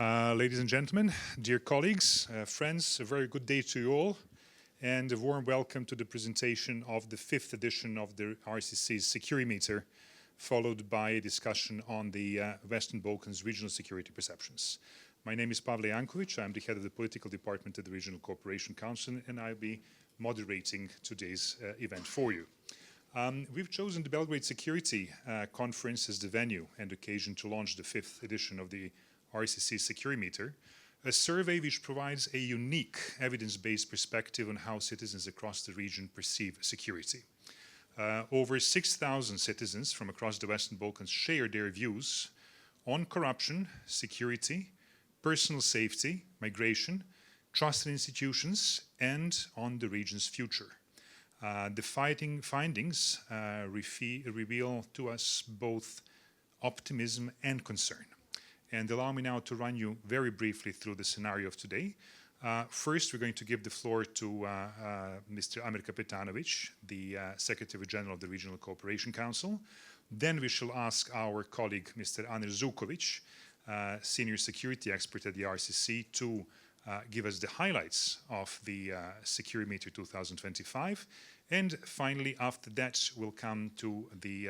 Ladies and gentlemen, dear colleagues, friends, a very good day to you all, and a warm welcome to the presentation of the 5th edition of the RCC's SecuriMeter, followed by a discussion on the Western Balkans regional security perceptions. My name is Pavle Janković. I'm the head of the political department at the Regional Cooperation Council, and I'll be moderating today's event for you. We've chosen the Belgrade Security Conference as the venue and occasion to launch the 5th edition of the RCC SecuriMeter, a survey which provides a unique evidence-based perspective on how citizens across the region perceive security. Over 6,000 citizens from across the Western Balkans share their views on corruption, security, personal safety, migration, trust in institutions, and on the region's future. The findings reveal to us both optimism and concern. And allow me now to run you very briefly through the scenario of today. First, we're going to give the floor to Mr. Aner Kapetanović, the Secretary General of the Regional Cooperation Council. Then we shall ask our colleague, Mr. Aner Zuković, Senior Security Expert at the RCC, to give us the highlights of the SecuriMeter 2025. And finally, after that, we'll come to the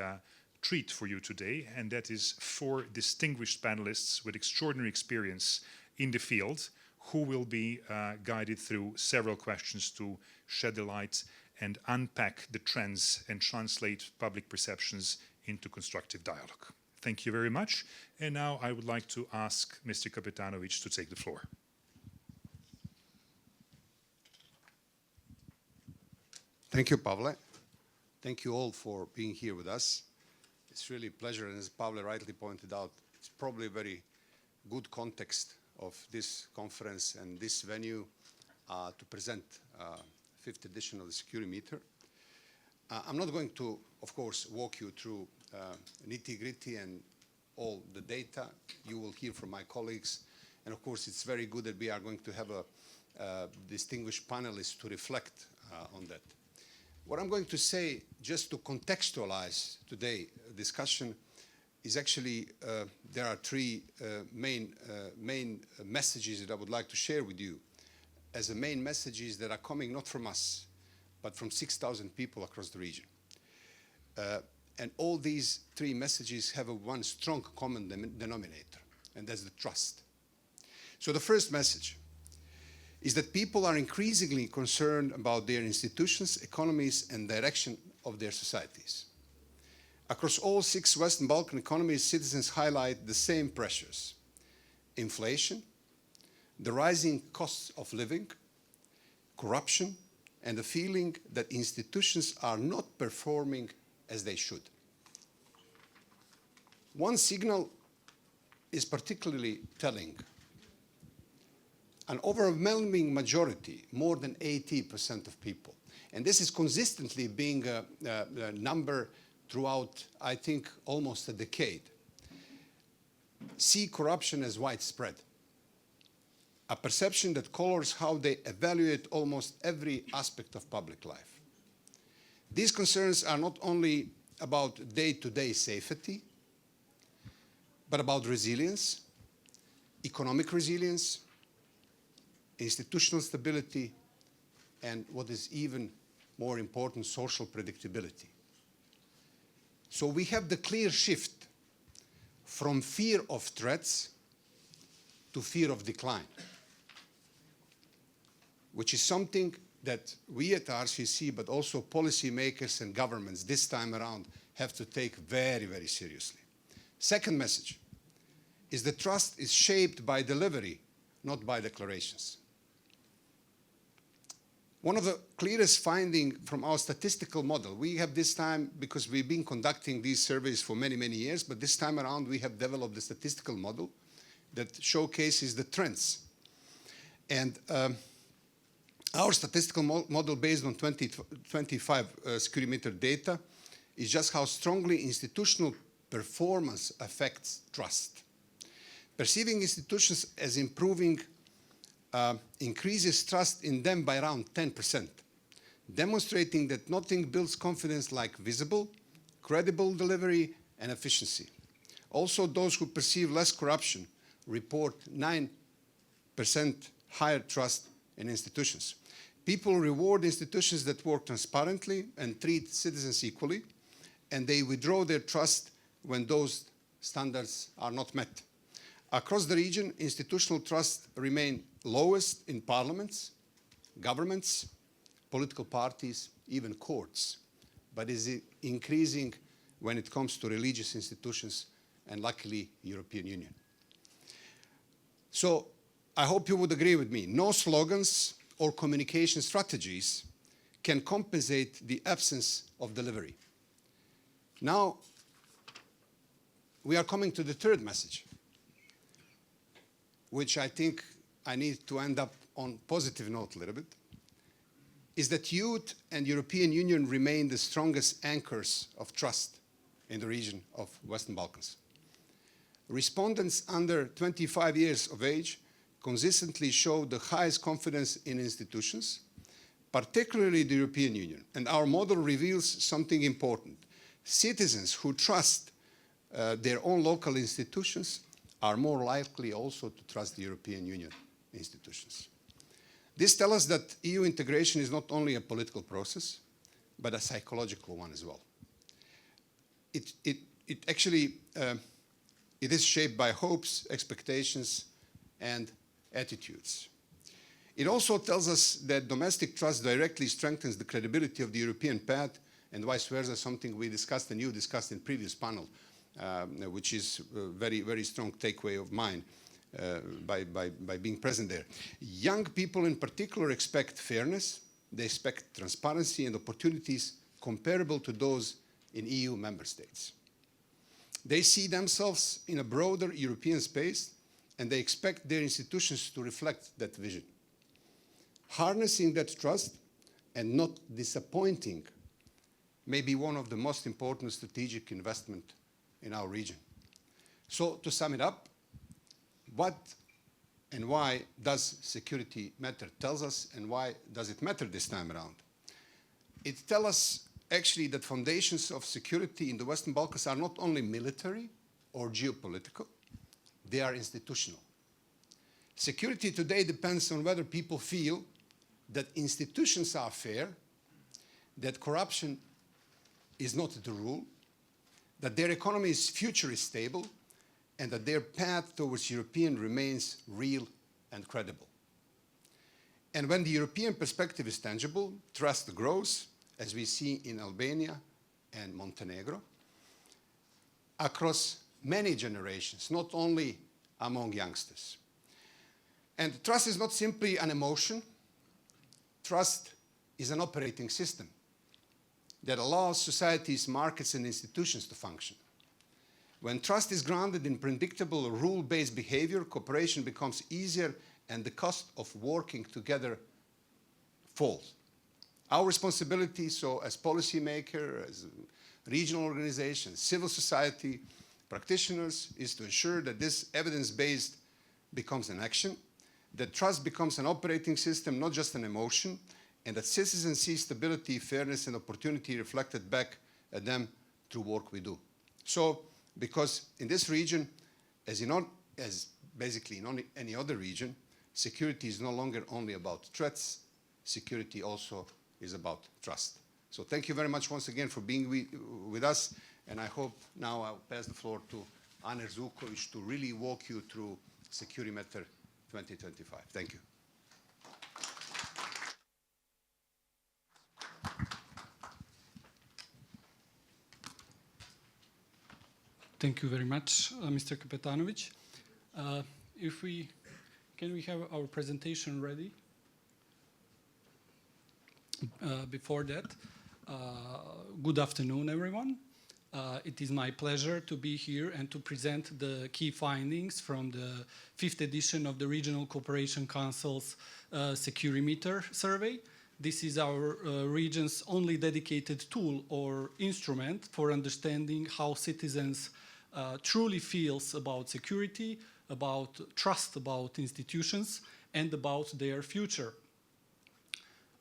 treat for you today, and that is 4 distinguished panelists with extraordinary experience in the field who will be guided through several questions to shed the light and unpack the trends and translate public perceptions into constructive dialogue. Thank you very much. And now I would like to ask Mr. Kapetanović to take the floor. Thank you, Pavle. Thank you all for being here with us. It's really a pleasure, and as Pavle rightly pointed out, it's probably a very good context of this conference and this venue to present 5th edition of the SecuriMeter. I'm not going to, of course, walk you through nitty-gritty and all the data. You will hear from my colleagues. And of course, it's very good that we are going to have a distinguished panelist to reflect on that. What I'm going to say, just to contextualize today's discussion, is actually there are 3 main messages that I would like to share with you as the main messages that are coming not from us, but from 6,000 people across the region. And all these 3 messages have one strong common denominator, and that's the trust. So the first message is that people are increasingly concerned about their institutions, economies, and direction of their societies. Across all 6 Western Balkan economies, citizens highlight the same pressures: inflation, the rising costs of living, corruption, and the feeling that institutions are not performing as they should. One signal is particularly telling. An overwhelming majority, more than 80% of people, and this is consistently being a number throughout, I think, almost a decade, see corruption as widespread. A perception that colors how they evaluate almost every aspect of public life. These concerns are not only about day-to-day safety, but about resilience, economic resilience, institutional stability, and what is even more important, social predictability. So we have the clear shift from fear of threats to fear of decline, which is something that we at RCC, but also policymakers and governments this time around, have to take very, very seriously. Second message is that trust is shaped by delivery, not by declarations. One of the clearest findings from our statistical model, we have this time, because we've been conducting these surveys for many, many years, but this time around we have developed a statistical model that showcases the trends. And our statistical model based on 2025 SecuriMeter data is just how strongly institutional performance affects trust. Perceiving institutions as improving increases trust in them by around 10%, demonstrating that nothing builds confidence like visible, credible delivery and efficiency. Also, those who perceive less corruption report 9% higher trust in institutions. People reward institutions that work transparently and treat citizens equally, and they withdraw their trust when those standards are not met. Across the region, institutional trust remains lowest in parliaments, governments, political parties, even courts, but is increasing when it comes to religious institutions and luckily European Union. So I hope you would agree with me. No slogans or communication strategies can compensate the absence of delivery. Now, we are coming to the third message, which I think I need to end up on a positive note a little bit, is that youth and European Union remain the strongest anchors of trust in the region of Western Balkans. Respondents under 25 years of age consistently show the highest confidence in institutions, particularly the European Union. And our model reveals something important. Citizens who trust their own local institutions are more likely also to trust the European Union institutions. This tells us that EU integration is not only a political process, but a psychological one as well. It is shaped by hopes, expectations, and attitudes. It also tells us that domestic trust directly strengthens the credibility of the European path, and vice versa, something we discussed and you discussed in previous panel, which is a very, very strong takeaway of mine by being present there. Young people in particular expect fairness, they expect transparency and opportunities comparable to those in EU member states. They see themselves in a broader European space, and they expect their institutions to reflect that vision. Harnessing that trust and not disappointing may be one of the most important strategic investments in our region. So to sum it up, what and why does SecuriMeter tells us, and why does it matter this time around? It tells us actually that foundations of security in the Western Balkans are not only military or geopolitical, they are institutional. Security today depends on whether people feel that institutions are fair, that corruption is not the rule, that their economy's future is stable, and that their path towards European remains real and credible. And when the European perspective is tangible, trust grows, as we see in Albania and Montenegro, across many generations, not only among youngsters. And trust is not simply an emotion. Trust is an operating system that allows societies, markets, and institutions to function. When trust is grounded in predictable, rule-based behavior, cooperation becomes easier and the cost of working together falls. Our responsibility, so as policymaker, as regional organizations, civil society, practitioners, is to ensure that this evidence-based becomes an action, that trust becomes an operating system, not just an emotion, and that citizens see stability, fairness, and opportunity reflected back at them through work we do. So, because in this region, as basically in any other region, security is no longer only about threats, security also is about trust. So thank you very much once again for being with us, and I hope now I'll pass the floor to Aner Zuković to really walk you through SecuriMeter 2025. Thank you. Thank you very much, Mr. Kapetanović. Can we have our presentation ready? Before that, good afternoon, everyone. It is my pleasure to be here and to present the key findings from the 5th edition of the Regional Cooperation Council's SecuriMeter survey. This is our region's only dedicated tool or instrument for understanding how citizens truly feels about security, about trust about institutions, and about their future.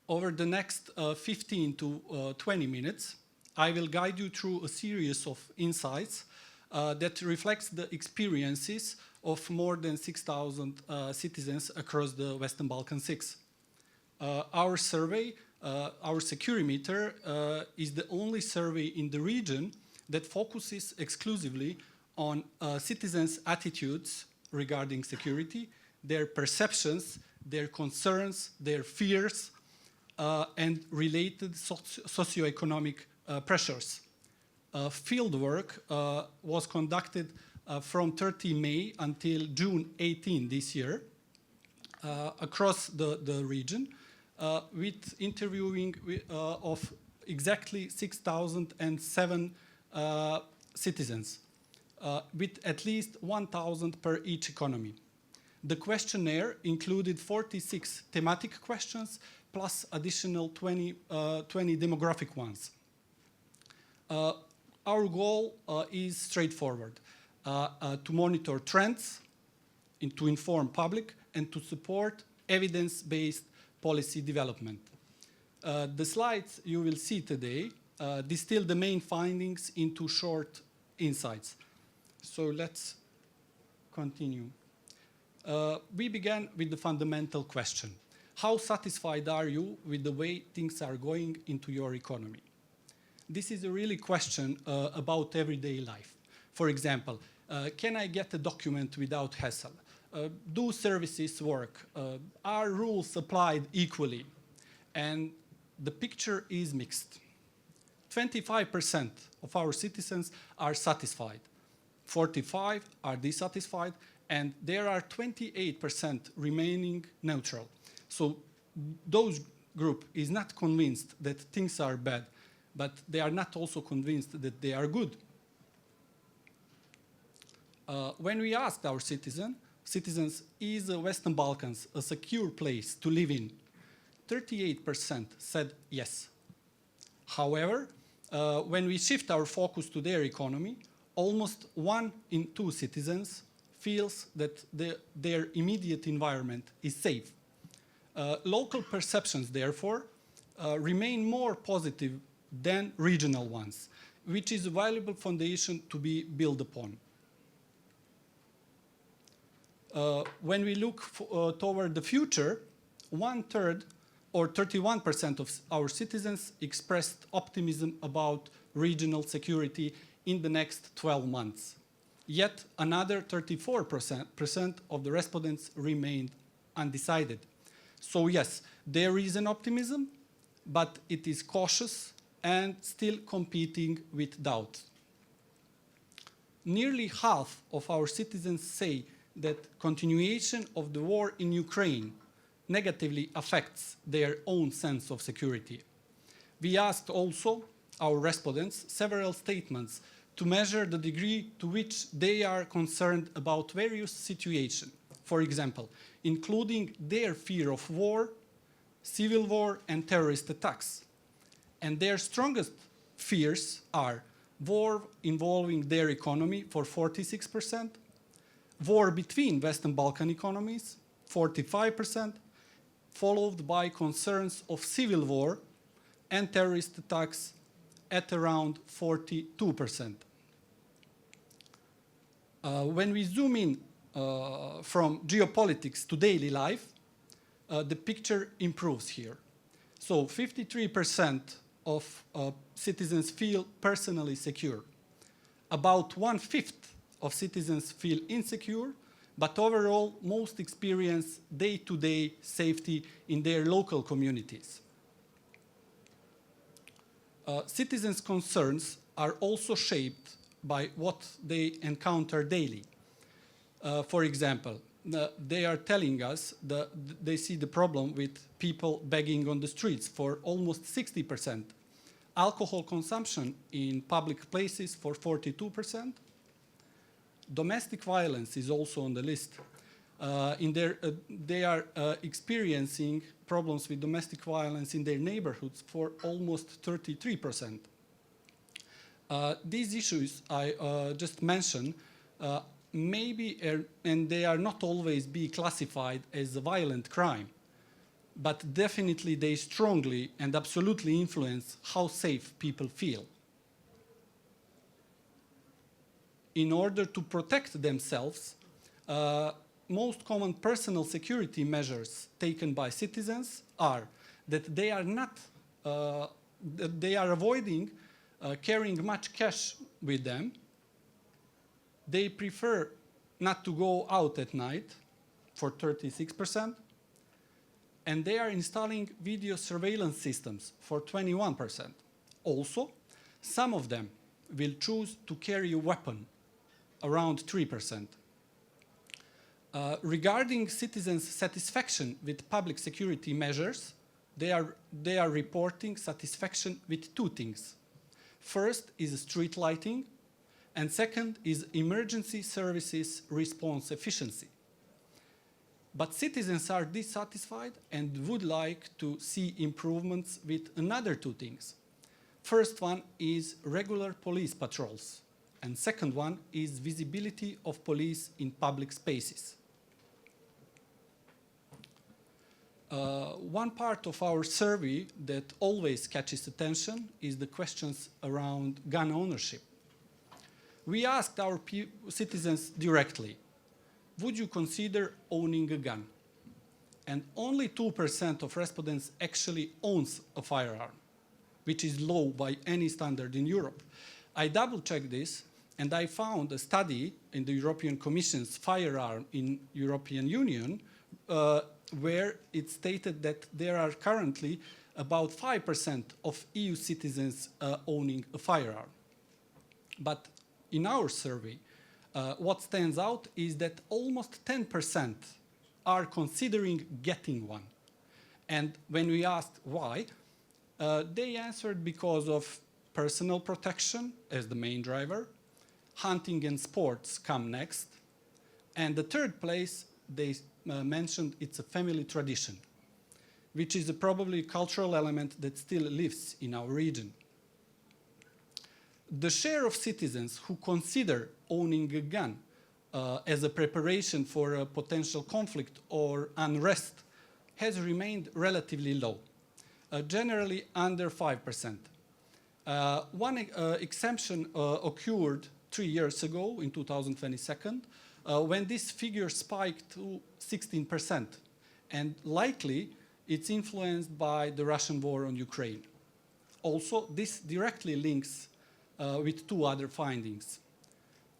Over the next 15 to 20 minutes, I will guide you through a series of insights that reflects the experiences of more than 6,000 citizens across the Western Balkans 6. Our survey, our SecuriMeter, is the only survey in the region that focuses exclusively on citizens' attitudes regarding security, their perceptions, their concerns, their fears, and related socioeconomic pressures. Fieldwork was conducted from 30 May until June 18 this year across the region with interviewing of exactly 6,007 citizens with at least 1,000 per each economy. The questionnaire included 46 thematic questions plus additional 20 demographic ones. Our goal is straightforward, to monitor trends, to inform public, and to support evidence-based policy development. The slides you will see today distill the main findings into short insights. So let's continue. We began with the fundamental question. How satisfied are you with the way things are going into your economy? This is a really question about everyday life. For example, can I get a document without hassle? Do services work? Are rules applied equally? And the picture is mixed. 25% of our citizens are satisfied, 45% are dissatisfied, and there are 28% remaining neutral. So those group is not convinced that things are bad, but they are not also convinced that they are good. When we asked our citizens, is the Western Balkans a secure place to live in? 38% said yes. However, when we shift our focus to their economy, almost 1 in 2 citizens feels that their immediate environment is safe. Local perceptions, therefore, remain more positive than regional ones, which is a valuable foundation to be built upon. When we look toward the future, 1/3 or 31% of our citizens expressed optimism about regional security in the next 12 months. Yet another 34% of the respondents remained undecided. So yes, there is an optimism, but it is cautious and still competing with doubt. Nearly half of our citizens say that continuation of the war in Ukraine negatively affects their own sense of security. We asked also our respondents several statements to measure the degree to which they are concerned about various situations. For example, including their fear of war, civil war, and terrorist attacks. And their strongest fears are war involving their economy for 46%, war between Western Balkan economies, 45%, followed by concerns of civil war and terrorist attacks at around 42%. When we zoom in from geopolitics to daily life, the picture improves here. So 53% of citizens feel personally secure. About 1/5 of citizens feel insecure, but overall, most experience day-to-day safety in their local communities. Citizens' concerns are also shaped by what they encounter daily. For example, they are telling us that they see the problem with people begging on the streets for almost 60%, alcohol consumption in public places for 42%. Domestic violence is also on the list. They are experiencing problems with domestic violence in their neighborhoods for almost 33%. These issues I just mentioned and they are not always be classified as a violent crime, but definitely they strongly and absolutely influence how safe people feel. In order to protect themselves, Most common personal security measures taken by citizens are that they are not, that they are avoiding carrying much cash with them. They prefer not to go out at night for 36%, and they are installing video surveillance systems for 21%. Also, some of them will choose to carry a weapon, around 3%. Regarding citizens' satisfaction with public security measures, they are reporting satisfaction with two things. First is street lighting, and second is emergency services response efficiency. But citizens are dissatisfied and would like to see improvements with another two things. First one is regular police patrols, and second one is visibility of police in public spaces. One part of our survey that always catches attention is the questions around gun ownership. We asked our citizens directly, would you consider owning a gun? And only 2% of respondents actually owns a firearm, which is low by any standard in Europe. I double-checked this, and I found a study in the European Commission's firearm in European Union where it stated that there are currently about 5% of EU citizens owning a firearm. But in our survey, what stands out is that almost 10% are considering getting one. And when we asked why, they answered because of personal protection as the main driver, hunting and sports come next, and the third place they mentioned it's a family tradition, which is probably a cultural element that still lives in our region. The share of citizens who consider owning a gun as a preparation for a potential conflict or unrest has remained relatively low, generally under 5%. One exemption occurred 3 years ago in 2022 when this figure spiked to 16%, and likely it's influenced by the Russian war on Ukraine. Also, this directly links with two other findings.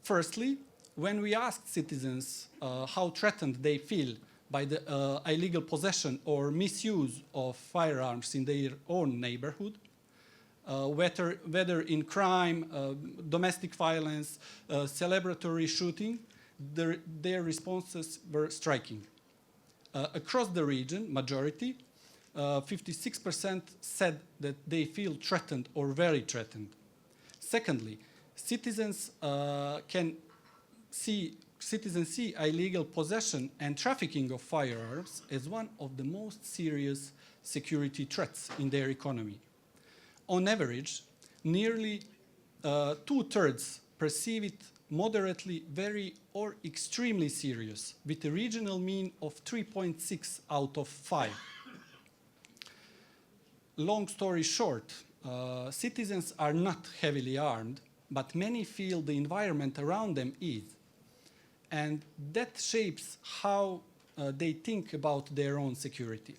Firstly, when we asked citizens how threatened they feel by the illegal possession or misuse of firearms in their own neighborhood, whether in crime, domestic violence, celebratory shooting, their responses were striking. Across the region, majority, 56% said that they feel threatened or very threatened. Secondly, citizens see illegal possession and trafficking of firearms as one of the most serious security threats in their economy. On average, nearly 2/3 perceive it moderately, very, or extremely serious, with a regional mean of 3.6 out of 5. Long story short, citizens are not heavily armed, but many feel the environment around them is. And that shapes how they think about their own security.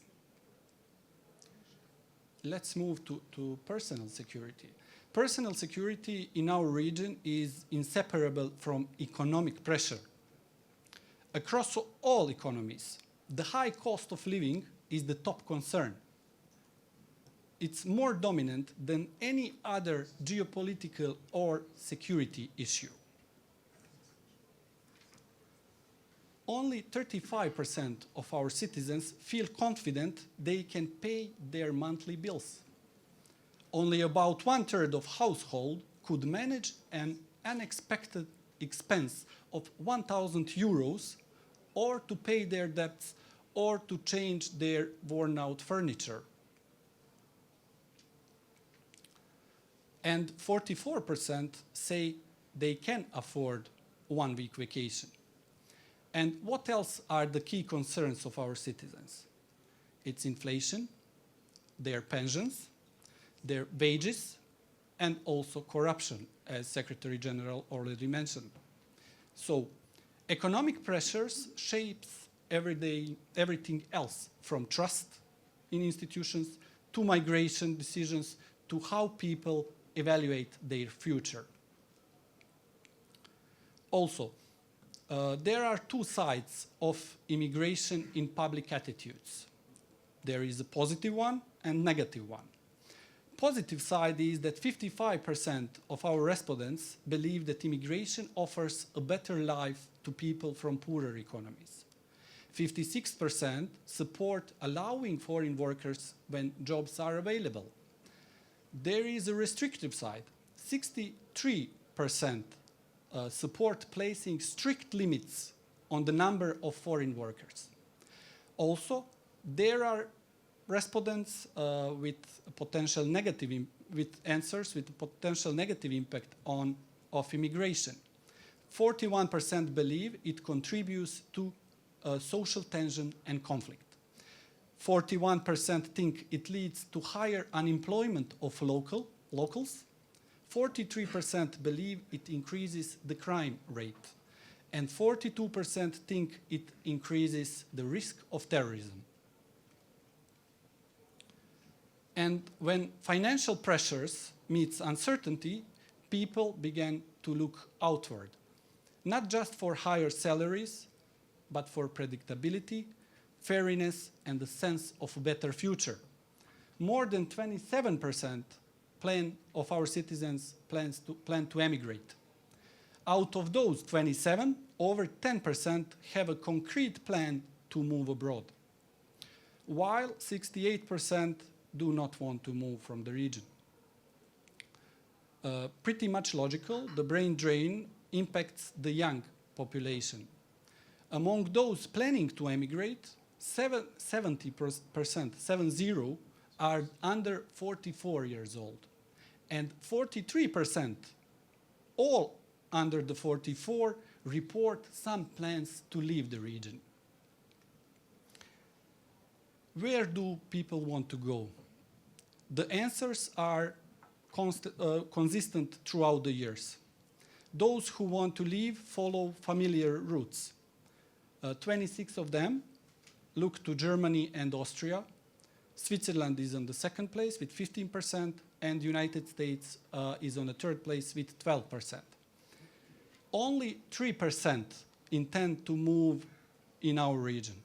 Let's move to personal security. Personal security in our region is inseparable from economic pressure. Across all economies, the high cost of living is the top concern. It's more dominant than any other geopolitical or security issue. Only 35% of our citizens feel confident they can pay their monthly bills. Only about 1/3 of households could manage an unexpected expense of 1,000 euros or to pay their debts or to change their worn-out furniture. And 44% say they can afford 1 week vacation. And what else are the key concerns of our citizens? It's inflation, their pensions, their wages, and also corruption, as Secretary General already mentioned. So Economic pressures shapes everything else, from trust in institutions to migration decisions to how people evaluate their future. Also, there are two sides of immigration in public attitudes. There is a positive one and negative one. Positive side is that 55% of our respondents believe that immigration offers a better life to people from poorer economies. 56% support allowing foreign workers when jobs are available. There is a restrictive side. 63% support placing strict limits on the number of foreign workers. Also, there are respondents with potential negative answers with potential negative impact of immigration. 41% believe it contributes to social tension and conflict. 41% think it leads to higher unemployment of locals. 43% believe it increases the crime rate. And 42% think it increases the risk of terrorism. And when financial pressures meets uncertainty, people began to look outward, not just for higher salaries, but for predictability, fairness, and the sense of a better future. More than 27% of our citizens plan to emigrate. Out of those 27, over 10% have a concrete plan to move abroad, while 68% do not want to move from the region. Pretty much logical, the brain drain impacts the young population. Among those planning to emigrate, 70% are under 44 years old, and 43%, all under the 44, report some plans to leave the region. Where do people want to go? The answers are consistent throughout the years. Those who want to leave follow familiar routes. 26 of them look to Germany and Austria. Switzerland is on the second place with 15%, and the United States is on the third place with 12%. Only 3% intend to move in our region.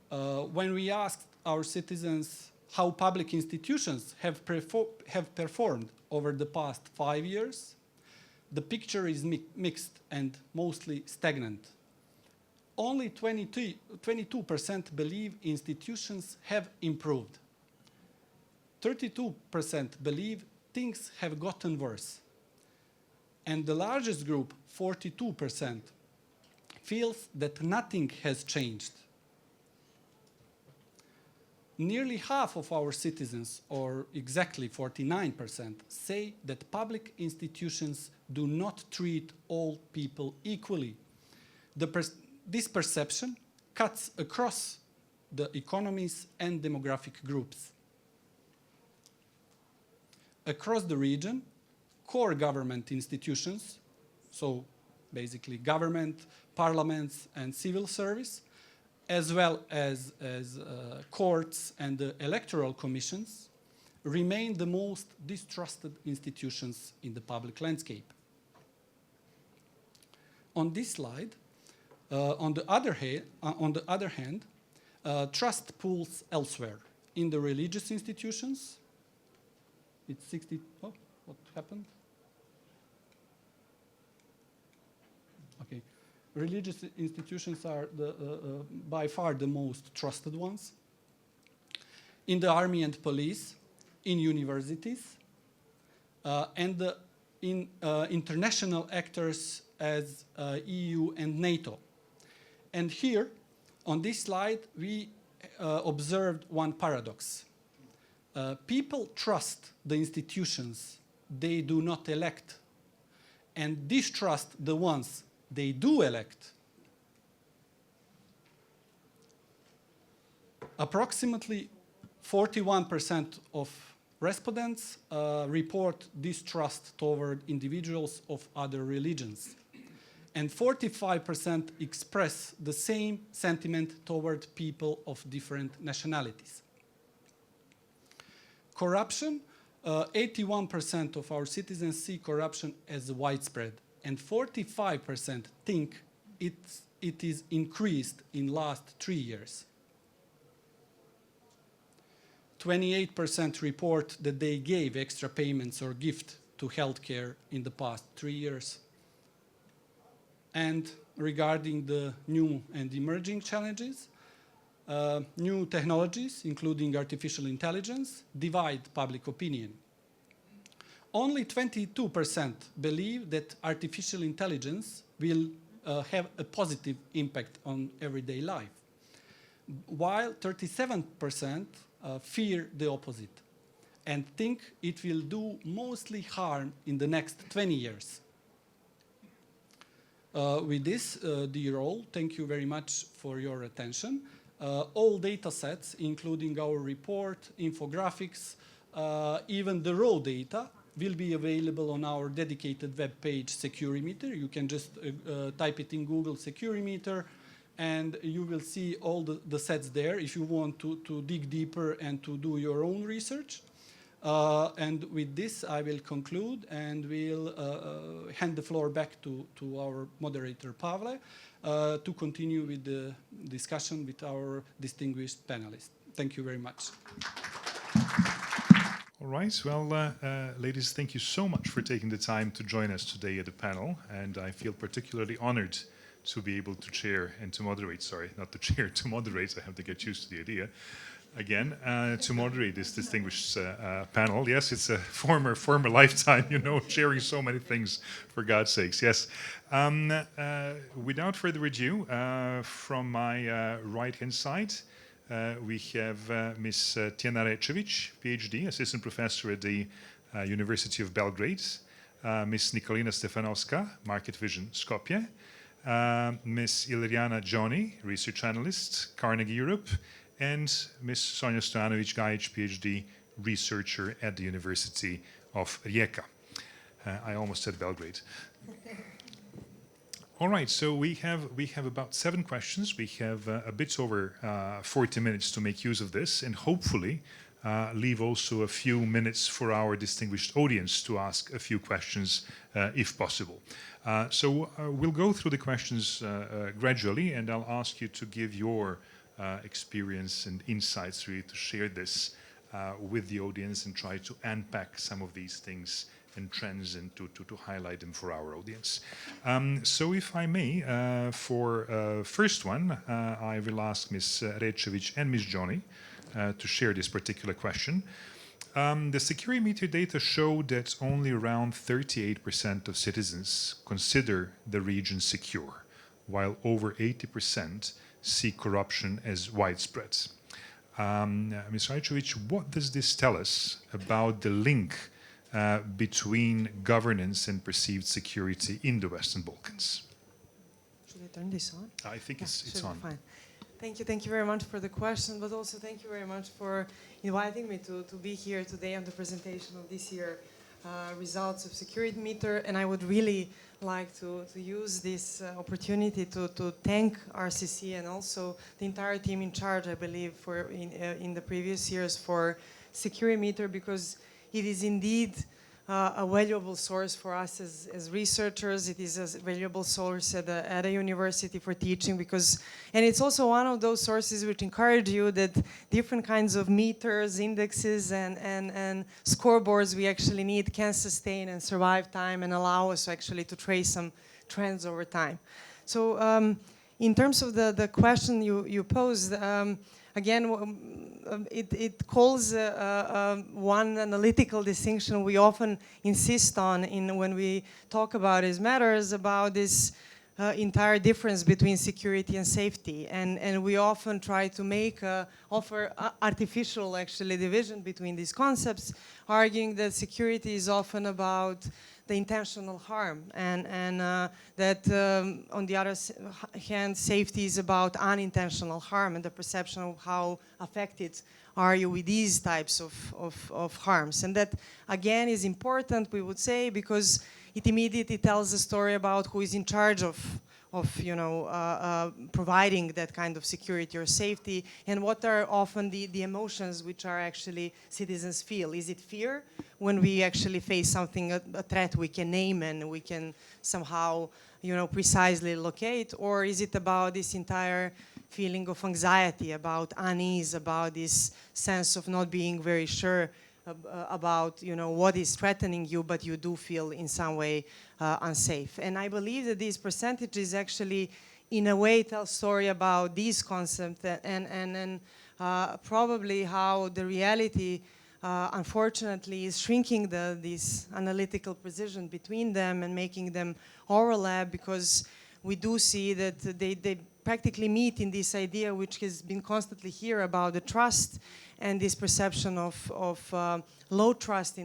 When we asked our citizens how public institutions have performed over the past 5 years, the picture is mixed and mostly stagnant. Only 22% believe institutions have improved. 32% believe things have gotten worse. And the largest group, 42%, feels that nothing has changed. Nearly half of our citizens, or exactly 49%, say that public institutions do not treat all people equally. This perception cuts across the economies and demographic groups. Across the region, core government institutions, so basically government, parliaments, and civil service, as well as courts and the electoral commissions, remain the most distrusted institutions in the public landscape. On this slide, on the other hand, trust pools elsewhere. In the religious institutions, it's 60, oh, what happened? Okay. Religious institutions are by far the most trusted ones. In the army and police, in universities, and in international actors as EU and NATO. And here, on this slide, we observed one paradox. People trust the institutions they do not elect, and distrust the ones they do elect. Approximately 41% of respondents report distrust toward individuals of other religions. And 45% express the same sentiment toward people of different nationalities. Corruption, 81% of our citizens see corruption as widespread, and 45% think it is increased in last 3 years. 28% report that they gave extra payments or gift to healthcare in the past 3 years. And regarding the new and emerging challenges, new technologies, including artificial intelligence, divide public opinion. Only 22% believe that artificial intelligence will have a positive impact on everyday life, while 37% fear the opposite and think it will do mostly harm in the next 20 years. With this, dear all, thank you very much for your attention. All data sets, including our report, infographics, even the raw data, will be available on our dedicated web page, SecuriMeter. You can just type it in Google, SecuriMeter, and you will see all the sets there if you want to dig deeper and to do your own research. And with this, I will conclude and will hand the floor back to our moderator, Pavle, to continue with the discussion with our distinguished panelists. Thank you very much. All right. Well, ladies, thank you so much for taking the time to join us today at the panel. And I feel particularly honored to be able to chair and to moderate, sorry, not to chair, to moderate. I have to get used to the idea. Again, to moderate this distinguished panel. Yes, it's a former lifetime, you know, sharing so many things, for God's sakes. Yes. Without further ado, from my right-hand side, we have Ms. Tijana Rečević, PhD, assistant professor at the University of Belgrade, Ms. Nikolina Stojanovska, Market Vision, Skopje, Ms. Iliriana Gjoni, research analyst, Carnegie Europe, and Ms. Sonja Stojanović, Gajić, PhD, researcher at the University of Rijeka. I almost said Belgrade. All right, so we have about 7 questions. We have a bit over 40 minutes to make use of this, and hopefully leave also a few minutes for our distinguished audience to ask a few questions, if possible. So we'll go through the questions gradually, and I'll ask you to give your experience and insights, really, to share this with the audience and try to unpack some of these things and trends and to highlight them for our audience. So if I may, for first one, I will ask Ms. Rečević and Ms. Gjoni to share this particular question. The SecuriMeter data show that only around 38% of citizens consider the region secure, while over 80% see corruption as widespread. Ms. Rečević, what does this tell us about the link between governance and perceived security in the Western Balkans? Should I turn this on? I think it's on. Fine. Thank you very much for the question, but also thank you very much for inviting me to be here today on the presentation of this year results of SecuriMeter. And I would really like to use this opportunity to thank RCC and also the entire team in charge, I believe, for in the previous years for SecuriMeter, because it is indeed a valuable source for us as researchers. It is a valuable source at a university for teaching, and it's also one of those sources which encourage you that different kinds of meters, indexes, and scoreboards we actually need can sustain and survive time and allow us actually to trace some trends over time. So in terms of the question you posed, again, it calls one analytical distinction we often insist on when we talk about these matters, about this entire difference between security and safety. And we often try to offer artificial, actually, division between these concepts, arguing that security is often about the intentional harm, and that on the other hand, safety is about unintentional harm and the perception of how affected are you with these types of harms? And that, again, is important, we would say, because it immediately tells a story about who is in charge of providing that kind of security or safety, and what are often the emotions which are actually citizens feel. Is it fear when we actually face something, a threat we can name and we can somehow precisely locate, or is it about this entire feeling of anxiety, about unease, about this sense of not being very sure about what is threatening you, but you do feel in some way unsafe. And I believe that these percentages actually, in a way, tell a story about these concepts and probably how the reality, unfortunately, is shrinking this analytical precision between them and making them overlap, because we do see that they practically meet in this idea, which has been constantly here, about the trust and this perception of low trust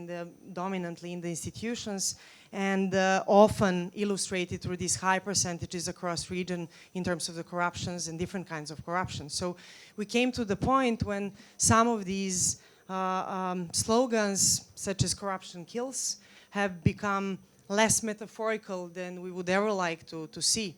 dominantly in the institutions, and often illustrated through these high percentages across region in terms of the corruptions and different kinds of corruption. So we came to the point when some of these slogans, such as corruption kills, have become less metaphorical than we would ever like to see.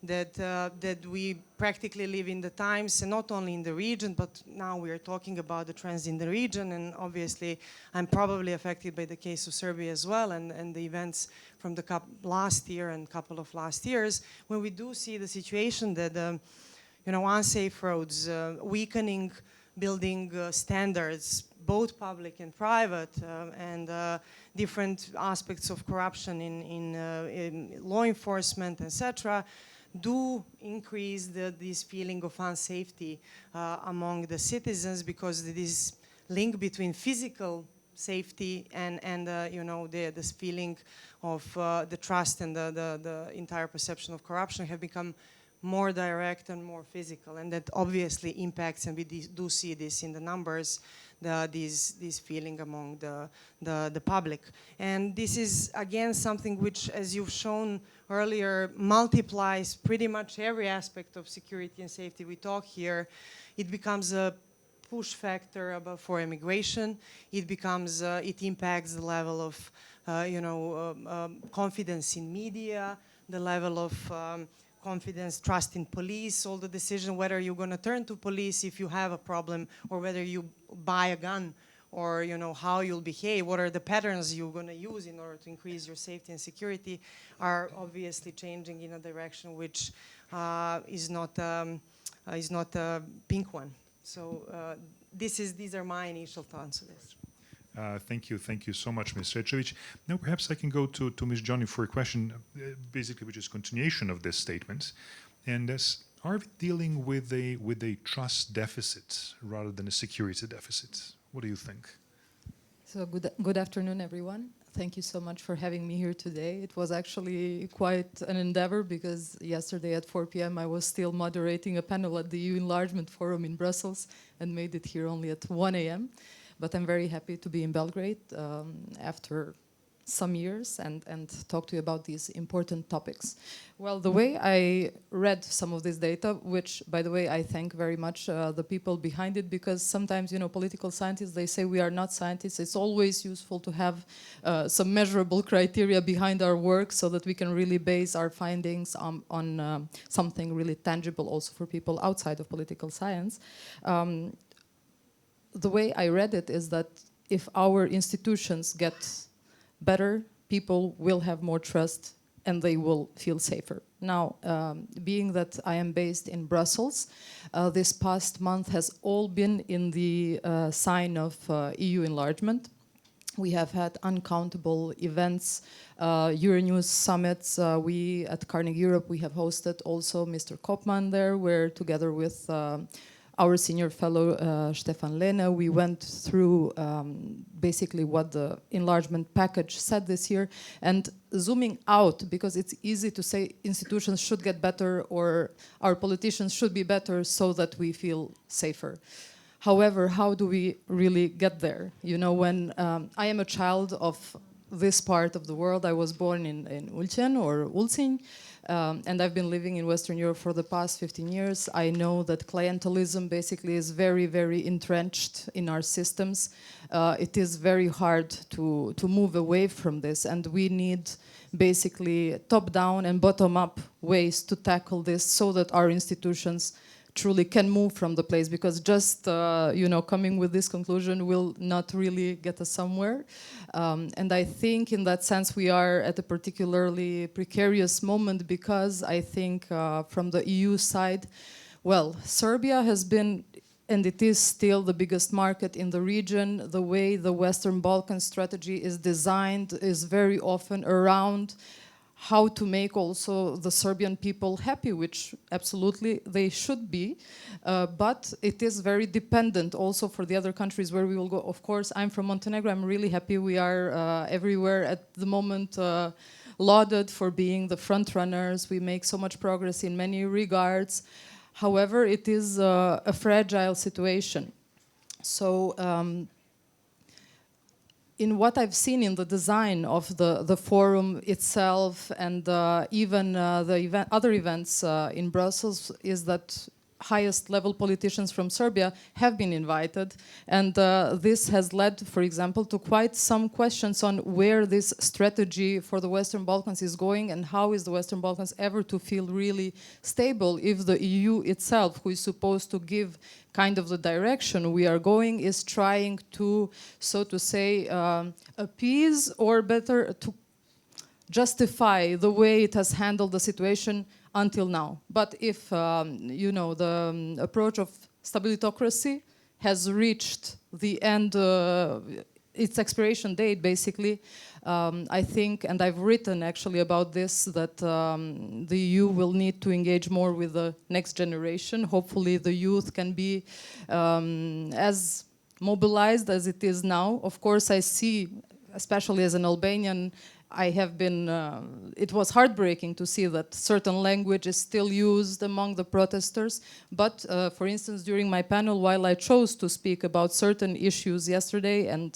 That we practically live in the times, and not only in the region, but now we are talking about the trends in the region, and obviously I'm probably affected by the case of Serbia as well, and the events from the last year and couple of last years, when we do see the situation that unsafe roads, weakening building standards, both public and private, and different aspects of corruption in law enforcement, etc., do increase this feeling of unsafety among the citizens, because this link between physical safety and this feeling of the trust and the entire perception of corruption have become more direct and more physical, and that obviously impacts, and we do see this in the numbers, this feeling among the public. And this is, again, something which, as you've shown earlier, multiplies pretty much every aspect of security and safety we talk here. It becomes a push factor for immigration. It becomes, it impacts the level of, confidence in media, the level of confidence, trust in police, all the decision whether you're going to turn to police if you have a problem, or whether you buy a gun, or how you'll behave, what are the patterns you're going to use in order to increase your safety and security, are obviously changing in a direction which is not a pink one. So these are my initial thoughts on this. Thank you so much, Ms. Rečević. Now perhaps I can go to Ms. Gjoni for a question, basically, which is continuation of this statement. And are we dealing with a trust deficit rather than a security deficit? What do you think? So good afternoon, everyone. Thank you so much for having me here today. It was actually quite an endeavor, because yesterday at 4 p.m. I was still moderating a panel at the EU Enlargement Forum in Brussels and made it here only at 1 a.m. But I'm very happy to be in Belgrade after some years and talk to you about these important topics. Well, the way I read some of this data, which, by the way, I thank very much the people behind it, because sometimes, political scientists, they say we are not scientists. It's always useful to have some measurable criteria behind our work, so that we can really base our findings on something really tangible also for people outside of political science. The way I read it is that if our institutions get better, people will have more trust and they will feel safer. Now, being that I am based in Brussels, this past month has all been in the sign of EU enlargement. We have had uncountable events, Euronews summits. We at Carnegie Europe, we have hosted also Mr. Kopman there, where together with our senior fellow, Stefan Lehne, we went through basically what the enlargement package said this year. And zooming out, because it's easy to say institutions should get better or our politicians should be better so that we feel safer. However, how do we really get there? When I am a child of this part of the world, I was born in Ulcen or Ulcinj. And I've been living in Western Europe for the past 15 years. I know that clientelism basically is very, very entrenched in our systems. It is very hard to move away from this, and we need basically top-down and bottom-up ways to tackle this so that our institutions truly can move from the place, because just coming with this conclusion will not really get us somewhere. And I think in that sense we are at a particularly precarious moment, because I think from the EU side, well, Serbia has been, and it is still the biggest market in the region. The way the Western Balkans strategy is designed is very often around how to make also the Serbian people happy, which absolutely they should be. But it is very dependent also for the other countries where we will go. Of course, I'm from Montenegro. I'm really happy we are everywhere at the moment lauded for being the front runners. We make so much progress in many regards. However, it is a fragile situation. So in what I've seen in the design of the forum itself, and even the other events in Brussels, is that highest level politicians from Serbia have been invited, and this has led, for example, to quite some questions on where this strategy for the Western Balkans is going, and how is the Western Balkans ever to feel really stable if the EU itself, who is supposed to give kind of the direction we are going, is trying to, so to say, appease, or better, to justify the way it has handled the situation until now. But if the approach of stabilitocracy has reached the end, its expiration date, basically, I think, and I've written actually about this, that the EU will need to engage more with the next generation. Hopefully the youth can be as mobilized as it is now. Of course, I see, especially as an Albanian, I have been, it was heartbreaking to see that certain language is still used among the protesters. But for instance, during my panel, while I chose to speak about certain issues yesterday, and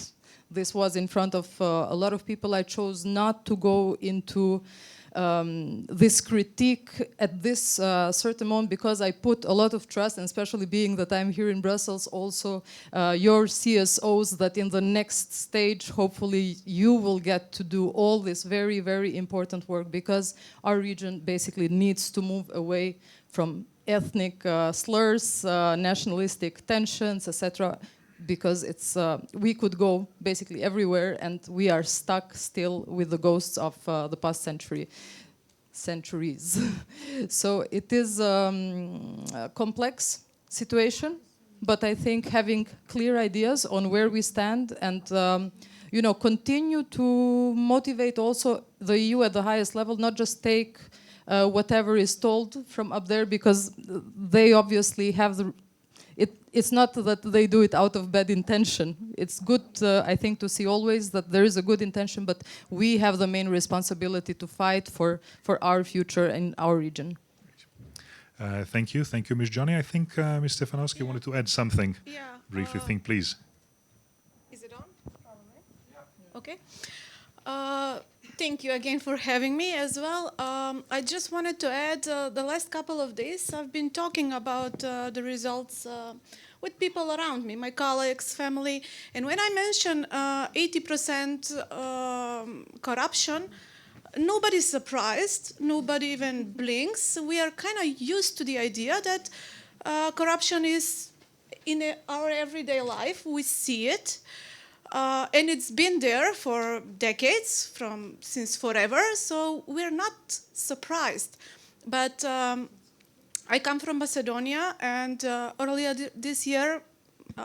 this was in front of a lot of people, I chose not to go into this critique at this certain moment, because I put a lot of trust, and especially being that I'm here in Brussels, also your CSOs, that in the next stage, hopefully you will get to do all this very, very important work, because our region basically needs to move away from ethnic slurs, nationalistic tensions, etc., because it's we could go basically everywhere, and we are stuck still with the ghosts of the past centuries. So it is a complex situation, but I think having clear ideas on where we stand, and continue to motivate also the EU at the highest level, not just take whatever is told from up there, because they obviously have the. It's not that they do it out of bad intention. It's good, I think, to see always that there is a good intention, but we have the main responsibility to fight for our future in our region. Thank you, Ms. Gjoni. I think Ms. Stefanovski wanted to add something. Yeah. Briefly, please. Is it on? Probably. Yeah. Okay. Thank you again for having me as well. I just wanted to add, the last couple of days I've been talking about the results with people around me, my colleagues, family, and when I mention 80% corruption, nobody's surprised, nobody even blinks. We are kind of used to the idea that corruption is in our everyday life. We see it. And it's been there for decades, since forever, so we're not surprised. But I come from Macedonia, and earlier this year,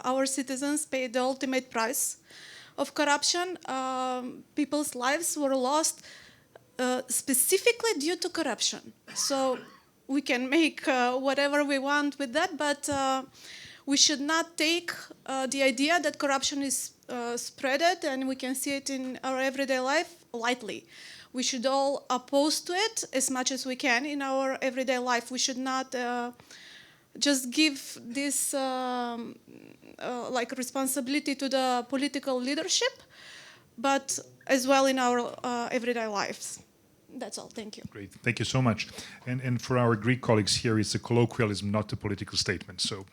our citizens paid the ultimate price of corruption. People's lives were lost specifically due to corruption. So we can make whatever we want with that, but we should not take the idea that corruption is spreaded and we can see it in our everyday life lightly. We should all oppose to it as much as we can in our everyday life. We should not just give this responsibility to the political leadership, but as well in our everyday lives. That's all. Thank you. Great, thank you so much. And for our Greek colleagues here, it's a colloquialism, not a political statement. So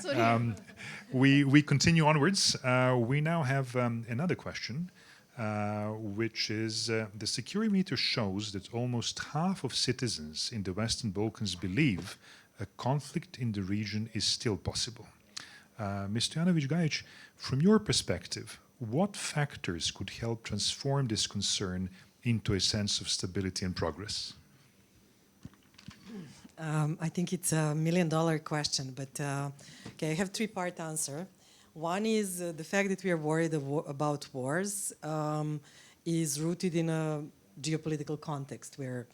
Sorry. we continue onwards. We now have another question, which is the SecuriMeter shows that almost half of citizens in the Western Balkans believe a conflict in the region is still possible. Ms. Stojanović, Gajić, from your perspective, what factors could help transform this concern into a sense of stability and progress? I think it's a million-dollar question, but okay, I have three-part answer. One is the fact that we are worried about wars is rooted in a geopolitical context where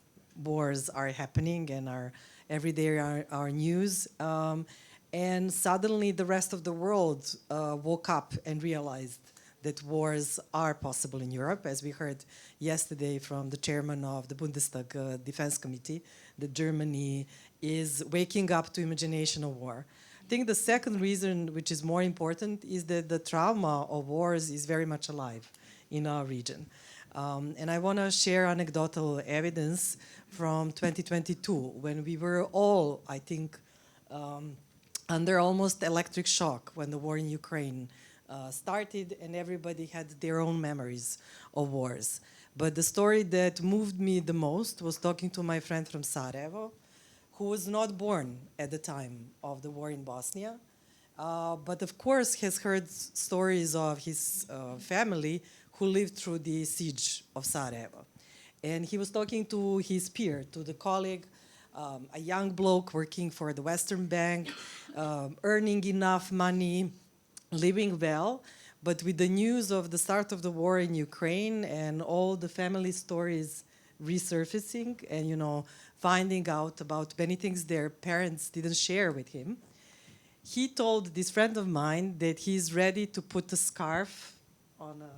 wars are happening and are every day are news. And suddenly the rest of the world woke up and realized that wars are possible in Europe, as we heard yesterday from the chairman of the Bundestag Defense Committee, that Germany is waking up to imagination of war. I think the second reason, which is more important, is that the trauma of wars is very much alive in our region. And I want to share anecdotal evidence from 2022, when we were all, I think, under almost electric shock when the war in Ukraine started, and everybody had their own memories of wars. But the story that moved me the most was talking to my friend from Sarajevo, who was not born at the time of the war in Bosnia, but of course has heard stories of his family who lived through the siege of Sarajevo. And he was talking to his peer, to the colleague, a young bloke working for the Western Bank, earning enough money, living well, but with the news of the start of the war in Ukraine and all the family stories resurfacing and, you know, finding out about many things their parents didn't share with him, he told this friend of mine that he's ready to put a scarf on a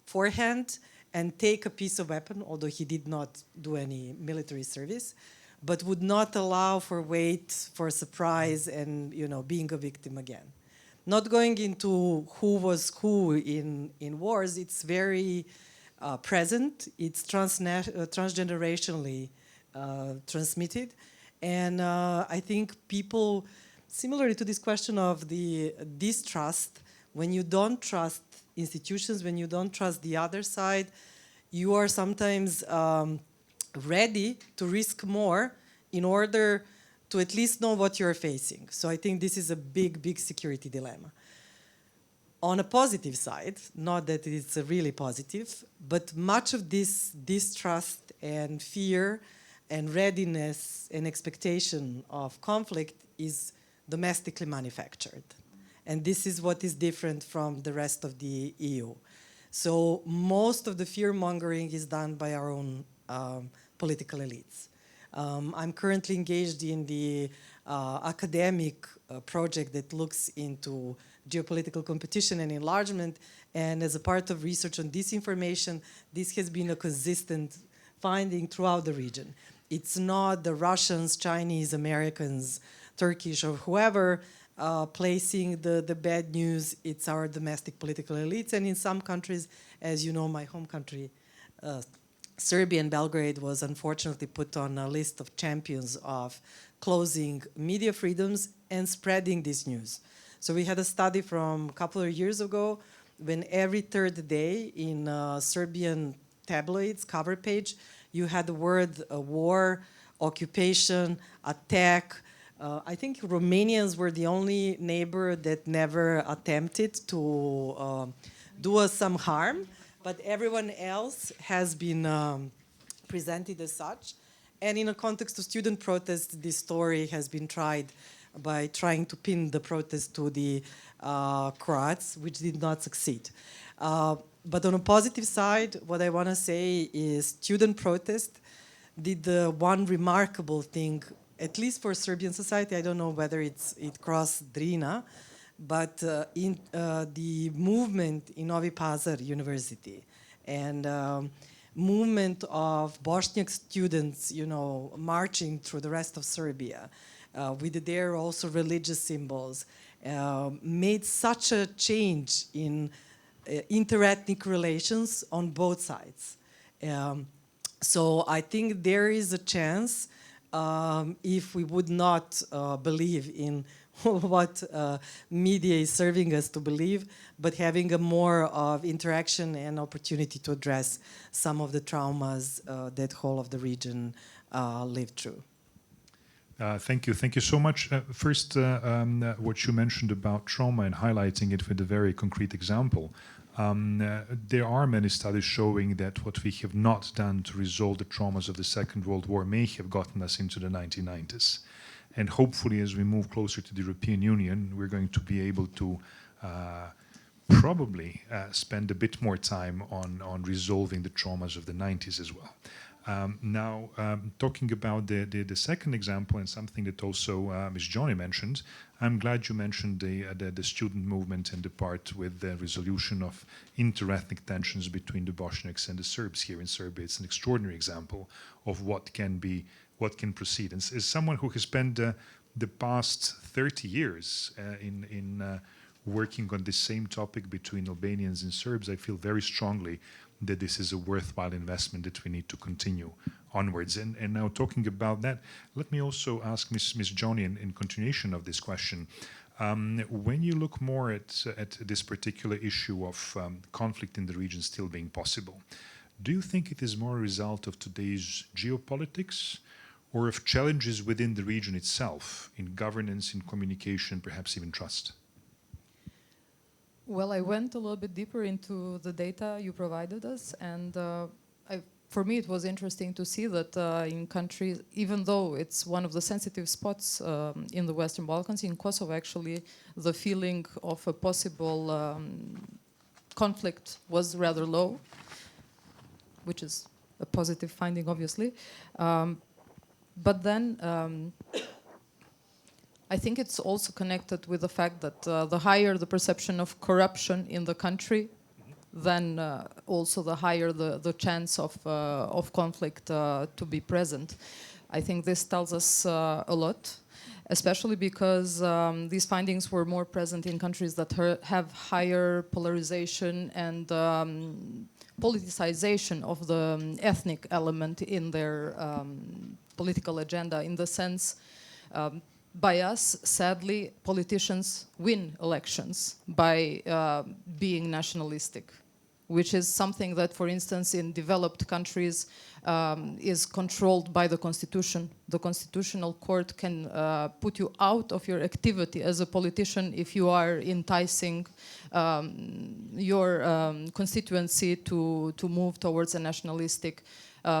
forehand and take a piece of weapon, although he did not do any military service, but would not allow for wait, for surprise, and, you know, being a victim again. Not going into who was who in wars, it's very present. It's transgenerationally transmitted. And I think people, similarly to this question of the distrust, when you don't trust institutions, when you don't trust the other side, you are sometimes ready to risk more in order to at least know what you're facing. So I think this is a big, big security dilemma. On a positive side, not that it's really positive, but much of this distrust and fear and readiness and expectation of conflict is domestically manufactured. And this is what is different from the rest of the EU. So most of the fear-mongering is done by our own political elites. I'm currently engaged in the academic project that looks into geopolitical competition and enlargement, and as a part of research on disinformation, this has been a consistent finding throughout the region. It's not the Russians, Chinese, Americans, Turkish, or whoever placing the bad news. It's our domestic political elites, and in some countries, as you know, my home country, Serbia and Belgrade was unfortunately put on a list of champions of closing media freedoms and spreading this news. So we had a study from a couple of years ago when every third day in Serbian tabloids cover page, you had the word war, occupation, attack. I think Romanians were the only neighbor that never attempted to do us some harm, but everyone else has been presented as such. And in a context of student protests, this story has been tried by trying to pin the protest to the Croats, which did not succeed. But on a positive side, what I want to say is student protest did one remarkable thing, at least for Serbian society. I don't know whether it crossed Drina, but in the movement in Novi Pazar University and movement of Bosniak students, you know, marching through the rest of Serbia with their also religious symbols, made such a change in interethnic relations on both sides. So I think there is a chance, if we would not believe in what media is serving us to believe, but having a more of interaction and opportunity to address some of the traumas that whole of the region lived through. Thank you. Thank you so much. First, what you mentioned about trauma and highlighting it with a very concrete example. There are many studies showing that what we have not done to resolve the traumas of the Second World War may have gotten us into the 1990s. And hopefully, as we move closer to the European Union, we're going to be able to probably spend a bit more time on resolving the traumas of the 90s as well. Now, talking about the second example and something that also Ms. Gjoni mentioned, I'm glad you mentioned the student movement and the part with the resolution of inter-ethnic tensions between the Bosniaks and the Serbs here in Serbia. It's an extraordinary example of what can proceed. And as someone who has spent the past 30 years in working on the same topic between Albanians and Serbs, I feel very strongly that this is a worthwhile investment that we need to continue onwards. And now talking about that, let me also ask Ms. Gjoni in continuation of this question. When you look more at this particular issue of conflict in the region still being possible, do you think it is more a result of today's geopolitics or of challenges within the region itself in governance, in communication, perhaps even trust? Well, I went a little bit deeper into the data you provided us, and for me it was interesting to see that in countries, even though it's one of the sensitive spots in the Western Balkans, in Kosovo actually the feeling of a possible conflict was rather low, which is a positive finding, obviously. But then I think it's also connected with the fact that the higher the perception of corruption in the country, then also the higher the chance of conflict to be present. I think this tells us a lot, especially because these findings were more present in countries that have higher polarization and politicization of the ethnic element in their political agenda, in the sense by us, sadly, politicians win elections by being nationalistic, which is something that, for instance, in developed countries is controlled by the constitution. The constitutional court can put you out of your activity as a politician if you are enticing your constituency to move towards a nationalistic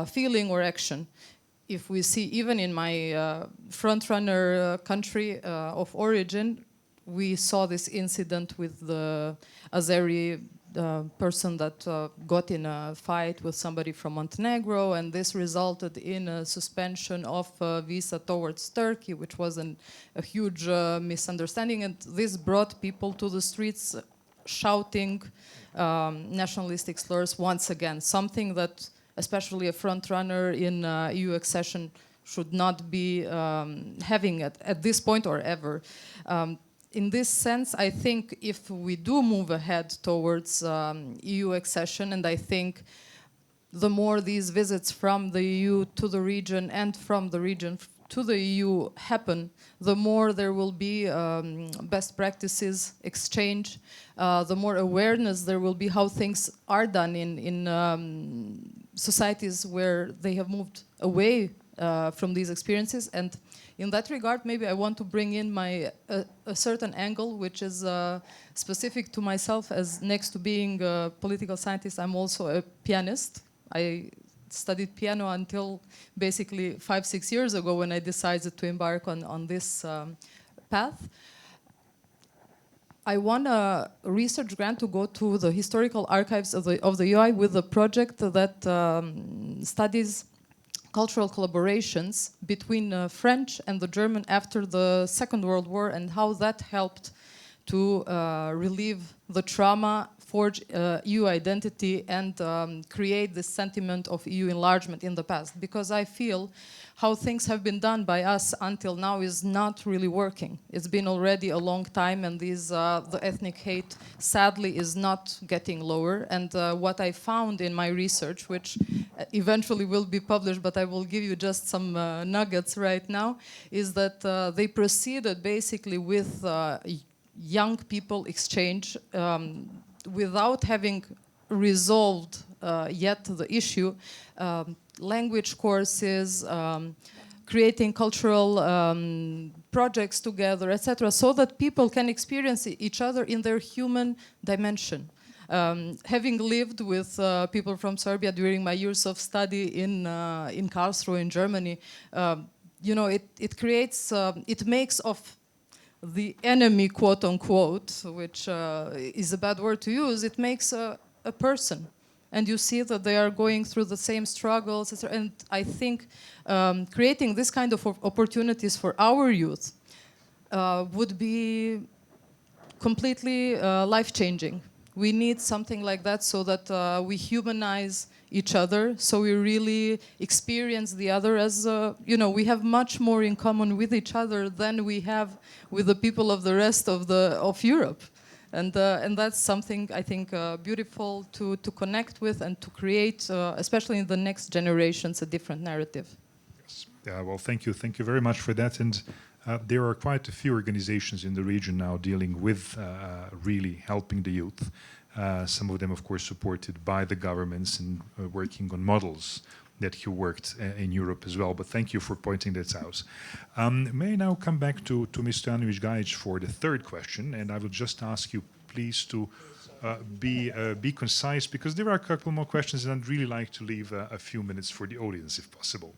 feeling or action. If we see, even in my front-runner country of origin, we saw this incident with the Azeri person that got in a fight with somebody from Montenegro, and this resulted in a suspension of visa towards Turkey, which was a huge misunderstanding, and this brought people to the streets shouting nationalistic slurs once again, something that especially a front-runner in EU accession should not be having at this point or ever. In this sense, I think if we do move ahead towards EU accession, and I think the more these visits from the EU to the region and from the region to the EU happen, the more there will be best practices exchange, the more awareness there will be how things are done in societies where they have moved away from these experiences. And in that regard, maybe I want to bring in a certain angle, which is specific to myself, as next to being a political scientist, I'm also a pianist. I studied piano until basically 5-6 years ago when I decided to embark on this path. I won a research grant to go to the historical archives of the UI with a project that studies cultural collaborations between French and the German after the Second World War, and how that helped to relieve the trauma forge EU identity and create this sentiment of EU enlargement in the past. Because I feel how things have been done by us until now is not really working. It's been already a long time, and the ethnic hate sadly is not getting lower. And what I found in my research, which eventually will be published, but I will give you just some nuggets right now, is that they proceeded basically with young people exchange without having resolved yet the issue, language courses, creating cultural projects together, etc., so that people can experience each other in their human dimension. Having lived with people from Serbia during my years of study in Karlsruhe in Germany, you know, it creates, it makes of the enemy, quote unquote, which is a bad word to use, it makes a person. And you see that they are going through the same struggles. And I think creating this kind of opportunities for our youth would be completely life-changing. We need something like that so that we humanize each other, so we really experience the other as, you know, we have much more in common with each other than we have with the people of the rest of Europe. And that's something I think beautiful to connect with and to create, especially in the next generations, a different narrative. Yes. Yeah, well, thank you. Thank you very much for that. And there are quite a few organizations in the region now dealing with really helping the youth. Some of them, of course, supported by the governments and working on models that you worked in Europe as well. But thank you for pointing that out. May I now come back to Ms. Stojanović Gajić for the third question, and I will just ask you, please, to be concise, because there are a couple more questions, and I'd really like to leave a few minutes for the audience, if possible.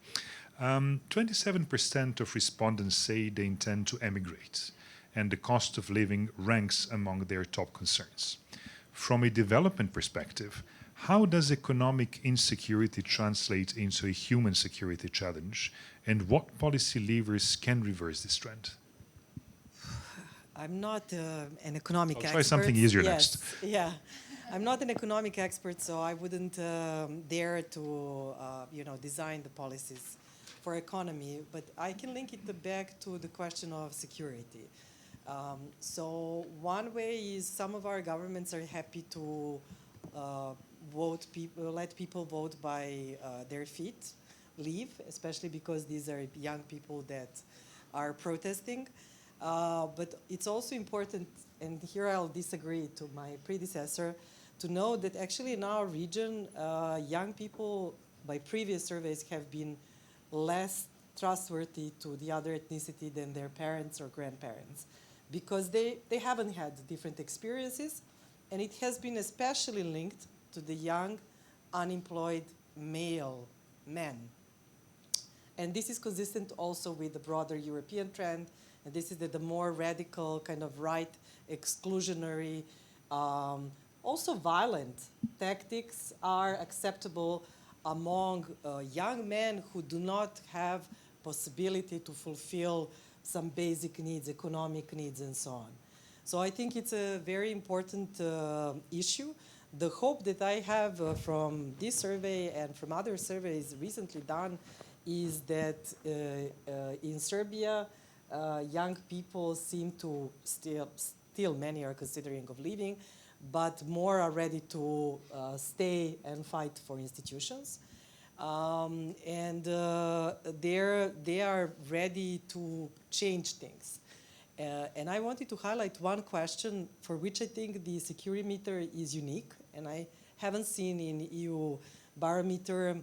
27% of respondents say they intend to emigrate, and the cost of living ranks among their top concerns. From a development perspective, how does economic insecurity translate into a human security challenge, and what policy levers can reverse this trend? I'm not an economic expert. I'll try something easier yes, next. Yeah, I'm not an economic expert, so I wouldn't dare to, you know, design the policies for economy. But I can link it back to the question of security. So one way is some of our governments are happy to let people vote by their feet, leave, especially because these are young people that are protesting. But it's also important, and here I'll disagree to my predecessor, to know that actually in our region, young people, by previous surveys, have been less trustworthy to the other ethnicity than their parents or grandparents, because they haven't had different experiences, and it has been especially linked to the young, unemployed male men. And this is consistent also with the broader European trend, and this is that the more radical, kind of right, exclusionary, also violent tactics are acceptable among young men who do not have possibility to fulfill some basic needs, economic needs, and so on. So I think it's a very important issue. The hope that I have from this survey and from other surveys recently done is that in Serbia, young people seem to still many are considering of leaving, but more are ready to stay and fight for institutions. And they are ready to change things. And I wanted to highlight one question for which I think the SecuriMeter is unique, and I haven't seen in EU barometer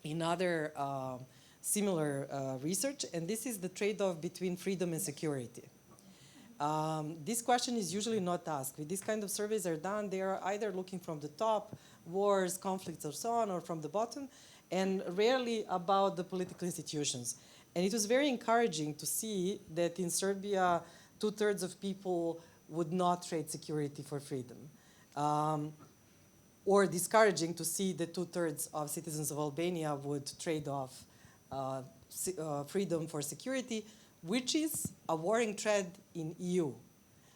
in other similar research, and this is the trade-off between freedom and security. This question is usually not asked. When these kind of surveys are done, they are either looking from the top, wars, conflicts, or so on, or from the bottom, and rarely about the political institutions. And it was very encouraging to see that in Serbia, 2/3 of people would not trade security for freedom. Or discouraging to see that 2/3 of citizens of Albania would trade off freedom for security, which is a worrying trend in EU.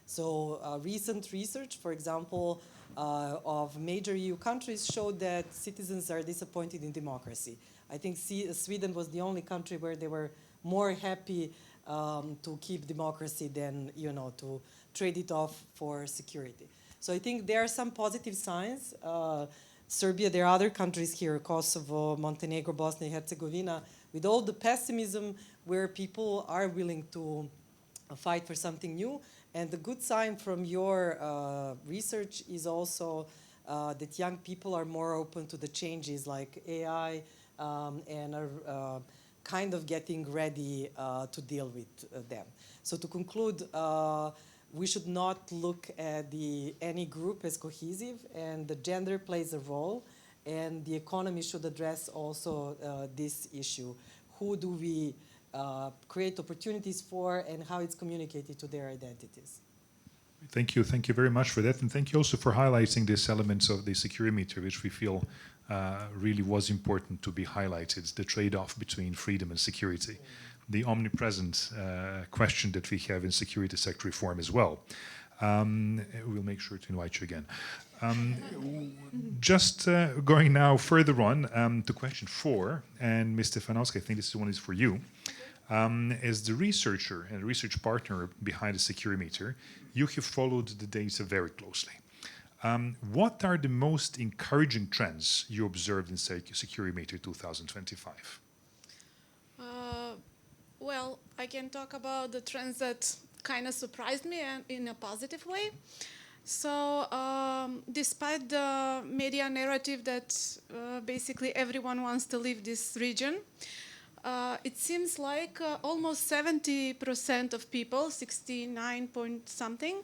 So recent research, for example, of major EU countries showed that citizens are disappointed in democracy. I think Sweden was the only country where they were more happy to keep democracy than, you know, to trade it off for security. So I think there are some positive signs. Serbia, there are other countries here, Kosovo, Montenegro, Bosnia and Herzegovina, with all the pessimism where people are willing to fight for something new. And the good sign from your research is also that young people are more open to the changes like AI and are kind of getting ready to deal with them. So to conclude, we should not look at any group as cohesive, and the gender plays a role, and the economy should address also this issue. Who do we create opportunities for, and how it's communicated to their identities? Thank you very much for that, and thank you also for highlighting these elements of the SecuriMeter, which we feel really was important to be highlighted, the trade-off between freedom and security. The omnipresent question that we have in security sector reform as well. We'll make sure to invite you again. Just going now further on to question 4, and Ms. Stefanovska, I think this one is for you. As the researcher and research partner behind the SecuriMeter, you have followed the data very closely. What are the most encouraging trends you observed in SecuriMeter 2025? Well, I can talk about the trends that kind of surprised me and in a positive way. So despite the media narrative that basically everyone wants to leave this region, it seems like almost 70% of people, 69 point something,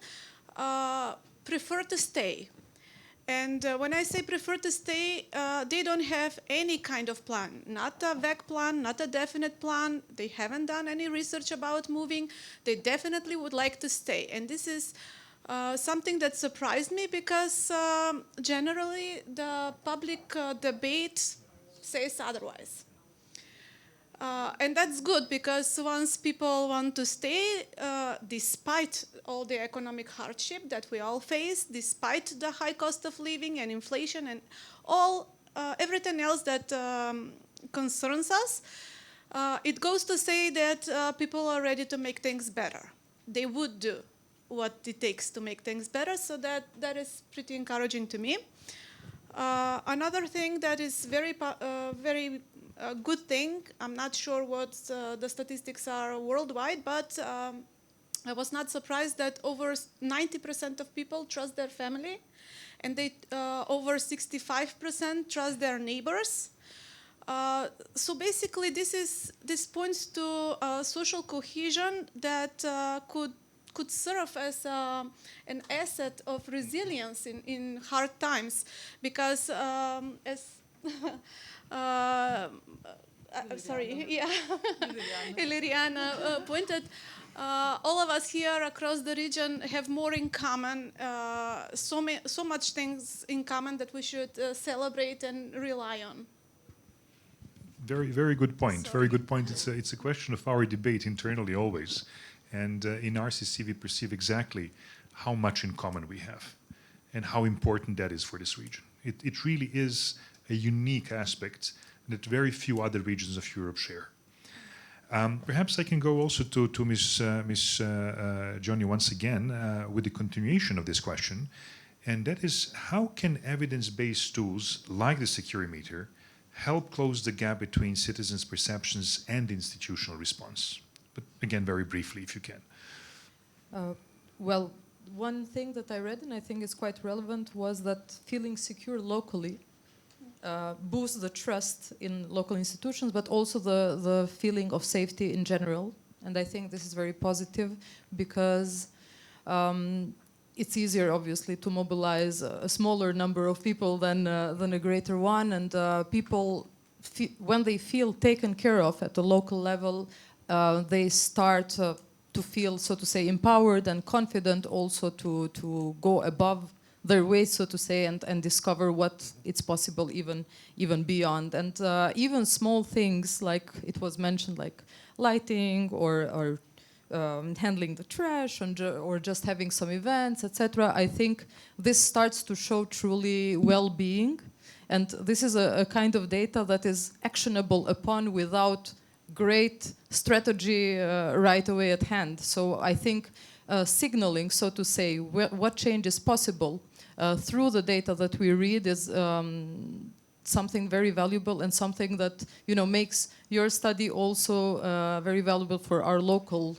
prefer to stay. And when I say prefer to stay, they don't have any kind of plan, not a vague plan, not a definite plan. They haven't done any research about moving. They definitely would like to stay. And this is something that surprised me because generally the public debate says otherwise. And that's good because once people want to stay, despite all the economic hardship that we all face, despite the high cost of living and inflation and everything else that concerns us, it goes to say that people are ready to make things better. They would do what it takes to make things better, so that is pretty encouraging to me. Another thing that is very a good thing, I'm not sure what the statistics are worldwide, but I was not surprised that over 90% of people trust their family, and over 65% trust their neighbors. So basically this points to social cohesion that could serve as an asset of resilience in hard times, because as Iliriana pointed, all of us here across the region have more in common, so much things in common that we should celebrate and rely on. Very, very good point. Very good point. It's a question of our debate internally always. And in RCC, we perceive exactly how much in common we have and how important that is for this region. It really is a unique aspect that very few other regions of Europe share. Perhaps I can go also to Ms. Gjoni once again with the continuation of this question, and that is, how can evidence-based tools like the SecuriMeter help close the gap between citizens' perceptions and institutional response? But again, very briefly, if you can. Well, one thing that I read, and I think is quite relevant, was that feeling secure locally boosts the trust in local institutions, but also the feeling of safety in general. And I think this is very positive because it's easier, obviously, to mobilize a smaller number of people than a greater one. And people, when they feel taken care of at the local level, they start to feel, so to say, empowered and confident also to go above their ways, so to say, and discover what it's possible even beyond. And even small things, like it was mentioned, like lighting or handling the trash or just having some events, etc. I think this starts to show truly well-being, and this is a kind of data that is actionable upon without great strategy right away at hand. So I think signaling, so to say, what change is possible through the data that we read is something very valuable, and something that makes your study also very valuable for our local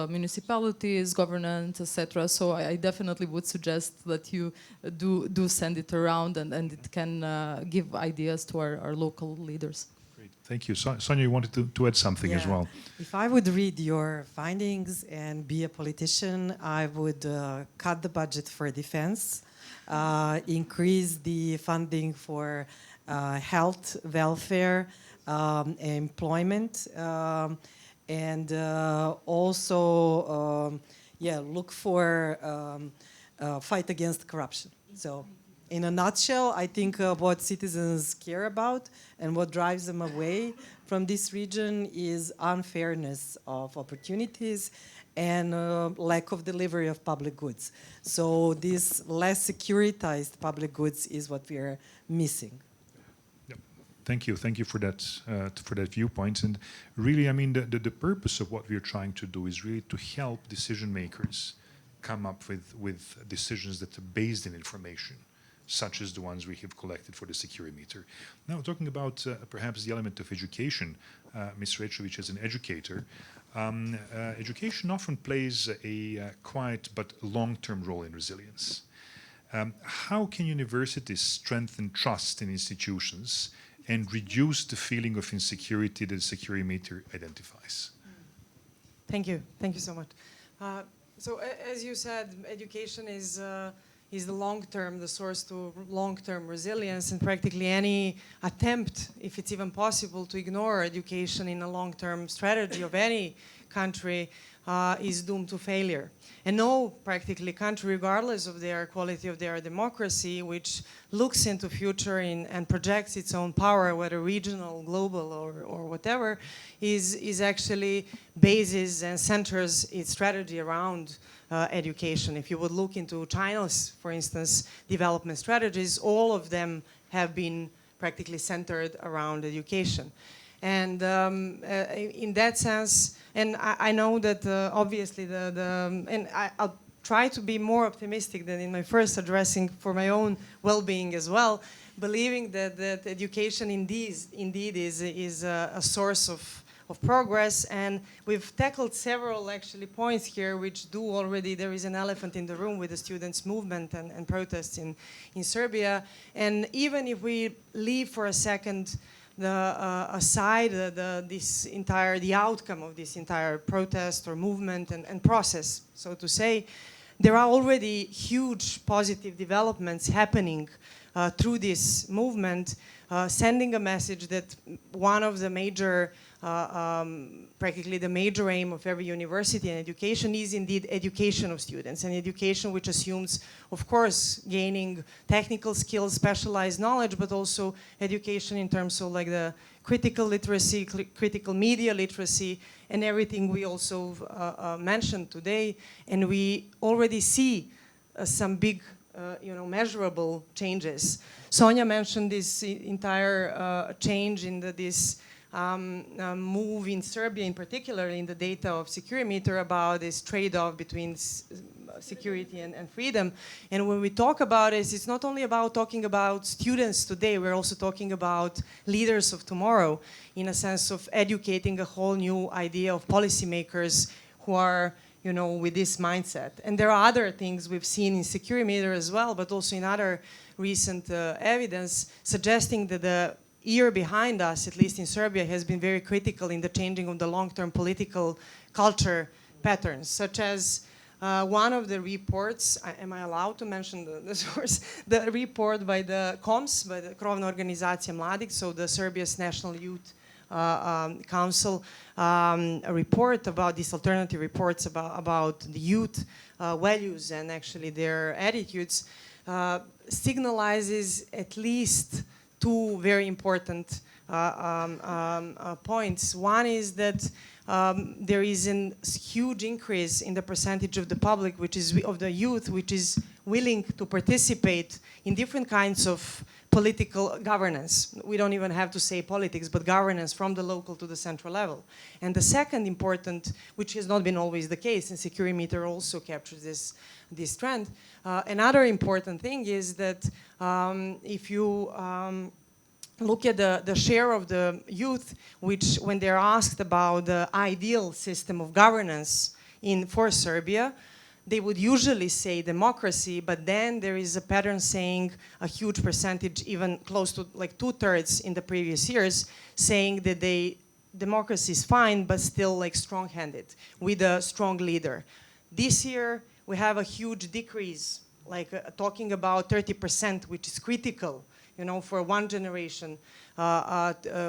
municipalities, governance, etc. So I definitely would suggest that you do send it around, and it can give ideas to our local leaders. Great, thank you. Sonja, you wanted to add something as well. If I would read your findings and be a politician, I would cut the budget for defense, increase the funding for health, welfare, employment, and also look for fight against corruption. So in a nutshell, I think what citizens care about and what drives them away from this region is unfairness of opportunities and lack of delivery of public goods. So this less securitized public goods is what we are missing. Thank you for that viewpoint. And really, I mean, the purpose of what we're trying to do is really to help decision makers come up with decisions that are based in information, such as the ones we have collected for the SecuriMeter. Now, talking about perhaps the element of education, Ms. Rečević, as an educator, education often plays a quiet but long-term role in resilience. How can universities strengthen trust in institutions and reduce the feeling of insecurity that SecuriMeter identifies? Thank you so much. So as you said, education is the long-term, the source to long-term resilience, and practically any attempt, if it's even possible, to ignore education in a long-term strategy of any country is doomed to failure. And no practically country, regardless of their quality of their democracy, which looks into future and projects its own power, whether regional, global, or whatever, is actually bases and centers its strategy around education. If you would look into China's, for instance, development strategies, all of them have been practically centered around education. And in that sense, and I know that obviously I'll try to be more optimistic than in my first addressing for my own well-being as well, believing that education indeed is a source of progress. And we've tackled several actually points here which do already, there is an elephant in the room with the students' movement and protests in Serbia. And even if we leave for a second aside the outcome of this entire protest or movement and process, so to say, there are already huge positive developments happening through this movement, sending a message that one of the major, practically the major aim of every university and education is indeed education of students, and education which assumes, of course, gaining technical skills, specialized knowledge, but also education in terms of like the critical literacy, critical media literacy, and everything we also mentioned today. And we already see some big measurable changes. Sonja mentioned this entire change in this move in Serbia, in particular, in the data of SecuriMeter about this trade-off between security and freedom. And when we talk about this, it's not only about talking about students today, we're also talking about leaders of tomorrow, in a sense of educating a whole new idea of policymakers who are with this mindset. And there are other things we've seen in SecuriMeter as well, but also in other recent evidence suggesting that the year behind us, at least in Serbia, has been very critical in the changing of the long-term political culture patterns, such as one of the reports, am I allowed to mention the source? The report by the KOMS, by the Krovna Organizacija Mladih, so the Serbia's National Youth Council, a report about these alternative reports about the youth values and actually their attitudes, signalizes at least two very important points. One is that there is a huge increase in the percentage of the public, of the youth, which is willing to participate in different kinds of political governance. We don't even have to say politics, but governance from the local to the central level. And the second important, which has not been always the case, and SecuriMeter also captures this trend. Another important thing is that if you look at the share of the youth, which when they're asked about the ideal system of governance for Serbia, they would usually say democracy, but then there is a pattern saying a huge percentage, even close to like 2/3 in the previous years, saying that democracy is fine, but still like strong-handed with a strong leader. This year, we have a huge decrease, like talking about 30%, which is critical, you know, for one generation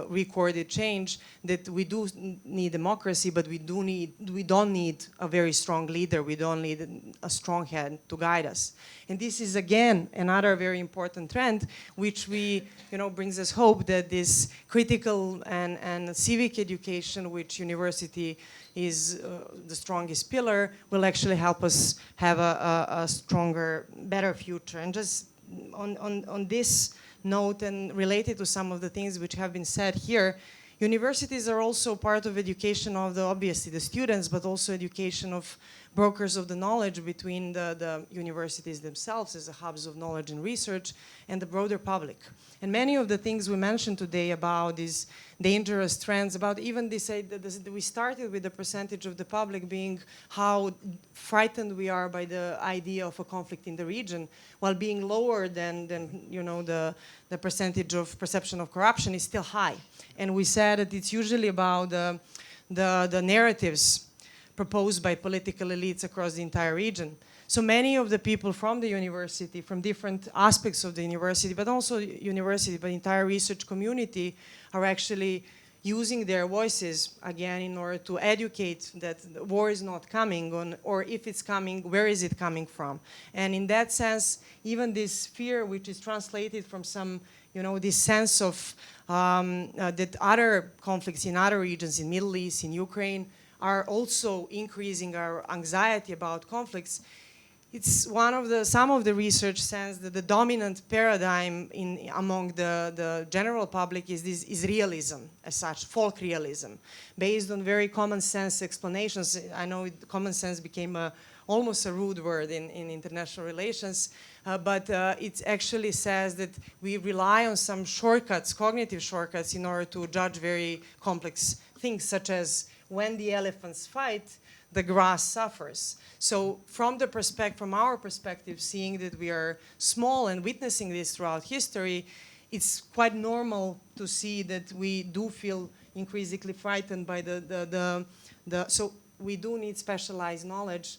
recorded change, that we do need democracy, but we don't need a very strong leader. We don't need a strong head to guide us. And this is, again, another very important trend, which brings us hope that this critical and civic education, which university is the strongest pillar, will actually help us have a stronger, better future. And just on this note, and related to some of the things which have been said here, universities are also part of education of obviously the students, but also education of brokers of the knowledge between the universities themselves as the hubs of knowledge and research and the broader public. And many of the things we mentioned today about these dangerous trends, about even this, we started with the percentage of the public being how frightened we are by the idea of a conflict in the region, while being lower than the percentage of perception of corruption is still high. And we said that it's usually about the narratives proposed by political elites across the entire region. So many of the people from the university, from different aspects of the university, but also university, but entire research community, are actually using their voices, again, in order to educate that the war is not coming, or if it's coming, where is it coming from? And in that sense, even this fear, which is translated from some, this sense of that other conflicts in other regions, in Middle East, in Ukraine, are also increasing our anxiety about conflicts. It's some of the research says that the dominant paradigm among the general public is realism, as such, folk realism, based on very common sense explanations. I know common sense became almost a rude word in international relations, but it actually says that we rely on some shortcuts, cognitive shortcuts, in order to judge very complex things, such as when the elephants fight, the grass suffers. So from our perspective, seeing that we are small and witnessing this throughout history, it's quite normal to see that we do feel increasingly frightened by so we do need specialized knowledge,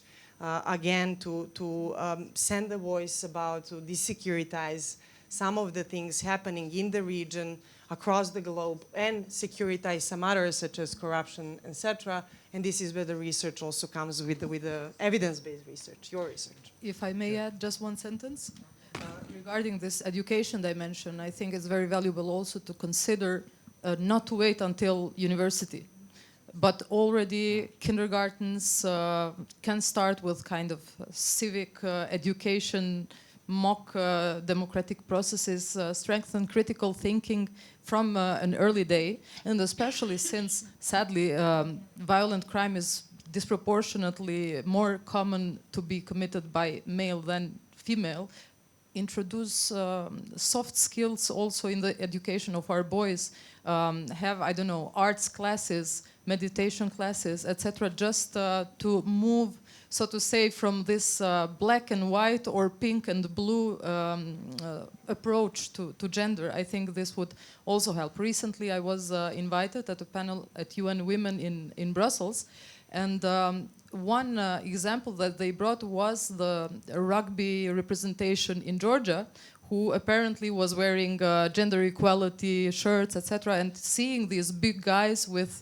again, to send a voice about, to desecuritize some of the things happening in the region, across the globe, and securitize some others, such as corruption, etc. And this is where the research also comes with the evidence-based research, your research. If I may add just one sentence. Regarding this education dimension, I think it's very valuable also to consider not to wait until university, but already kindergartens can start with kind of civic education, mock democratic processes, strengthen critical thinking from an early day, and especially since, sadly, violent crime is disproportionately more common to be committed by male than female, introduce soft skills also in the education of our boys, have, I don't know, arts classes, meditation classes, etc., just to move, so to say, from this black and white or pink and blue approach to gender. I think this would also help. Recently, I was invited at a panel at UN Women in Brussels, and one example that they brought was the rugby representation in Georgia, who apparently was wearing gender equality shirts, etc., and seeing these big guys with,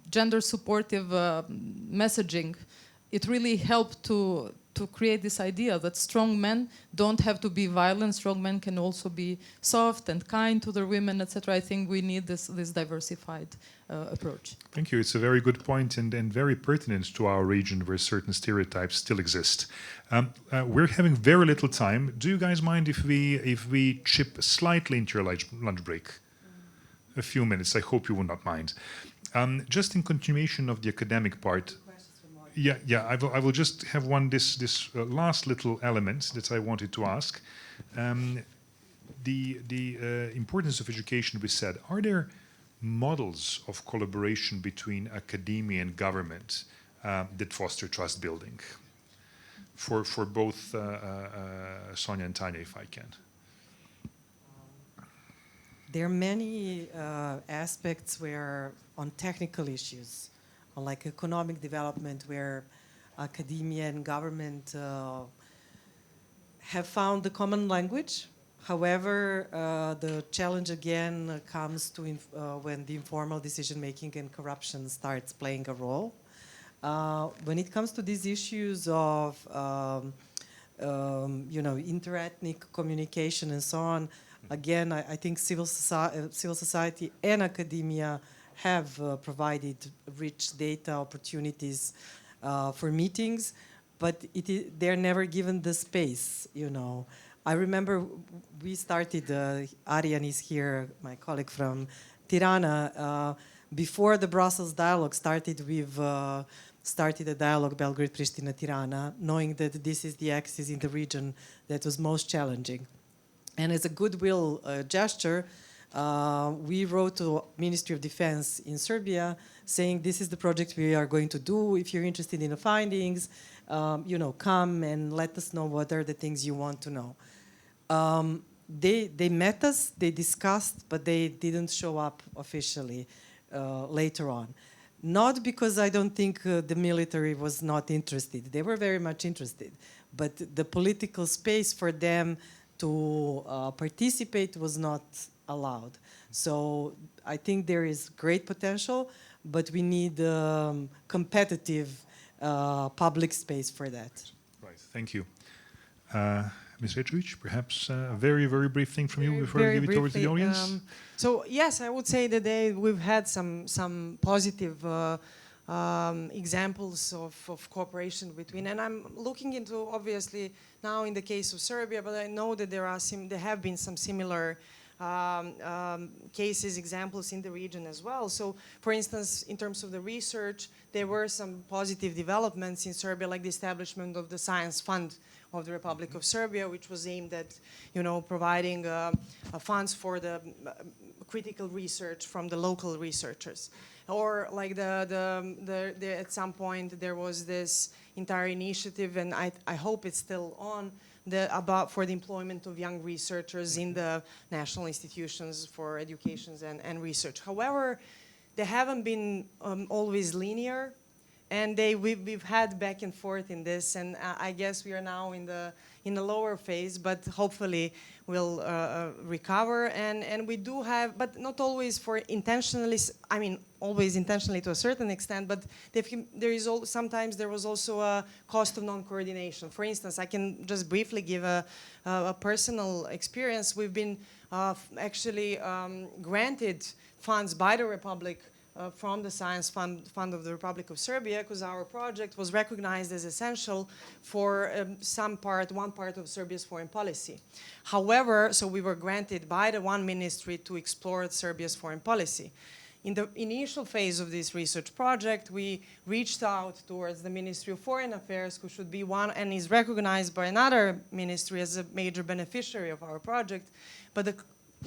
gender supportive messaging, it really helped to to create this idea that strong men don't have to be violent, strong men can also be soft and kind to their women, etc. I think we need this diversified approach. Thank you. It's a very good point and very pertinent to our region where certain stereotypes still exist. We're having very little time. Do you guys mind if we chip slightly into your lunch break? A few minutes. I hope you will not mind. Just in continuation of the academic part. Yeah. I will just have this last little element that I wanted to ask. The importance of education. We said, are there models of collaboration between academia and government that foster trust building? For both Sonja and Tijana, if I can. There are many aspects where, on technical issues, on like economic development, where academia and government have found a common language. However, the challenge again comes to when the informal decision-making and corruption starts playing a role. When it comes to these issues of interethnic communication and so on, again, I think civil society and academia have provided rich data opportunities for meetings, but they're never given the space, I remember we started, Arjan is here, my colleague from Tirana, before the Brussels dialogue started, we've started a dialogue, Belgrade, Pristina, Tirana, knowing that this is the axis in the region that was most challenging. And as a goodwill gesture, we wrote to Ministry of Defense in Serbia saying this is the project we are going to do. If you're interested in the findings, come and let us know what are the things you want to know. They met us, they discussed, but they didn't show up officially later on. Not because I don't think the military was not interested. They were very much interested. But the political space for them to participate was not allowed. So I think there is great potential, but we need competitive public space for that. Right, thank you. Ms. Rečević, perhaps a very, very brief thing from you before I give it over to the audience? So yes, I would say that we've had some positive examples of cooperation between, and I'm looking into obviously now in the case of Serbia, but I know that there have been some similar cases, examples in the region as well. So, for instance, in terms of the research, there were some positive developments in Serbia, like the establishment of the Science Fund of the Republic of Serbia, which was aimed at, providing funds for the critical research from the local researchers. Or like at some point there was this entire initiative, and I hope it's still on, for the employment of young researchers in the national institutions for education and research. However, they haven't been always linear, and we've had back and forth in this, and I guess we are now in the lower phase, but hopefully we'll recover. And we do have, but not always intentionally. I mean, always intentionally to a certain extent, but sometimes there was also a cost of non-coordination. For instance, I can just briefly give a personal experience. We've been actually granted funds by the Republic from the Science Fund of the Republic of Serbia, because our project was recognized as essential for one part of Serbia's foreign policy. However, so we were granted by the one ministry to explore Serbia's foreign policy. In the initial phase of this research project, we reached out towards the Ministry of Foreign Affairs, who should be one and is recognized by another ministry as a major beneficiary of our project, but the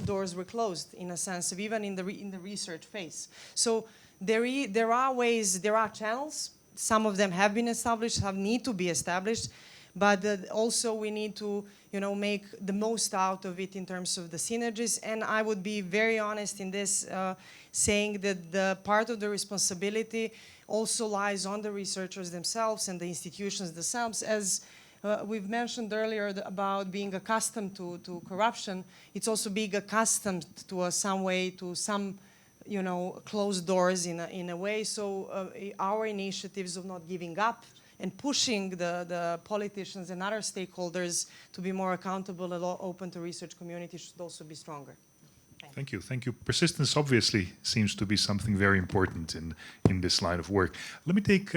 doors were closed, in a sense, of even in the research phase. So there are ways, there are channels. Some of them have been established, some need to be established, but also we need to, make the most out of it in terms of the synergies. And I would be very honest in this, saying that the part of the responsibility also lies on the researchers themselves and the institutions themselves. As we've mentioned earlier about being accustomed to corruption, it's also being accustomed to some closed doors in a way. So our initiatives of not giving up and pushing the politicians and other stakeholders to be more accountable and open to research community should also be stronger. Thank you. Thank you. Persistence obviously seems to be something very important in this line of work. Let me take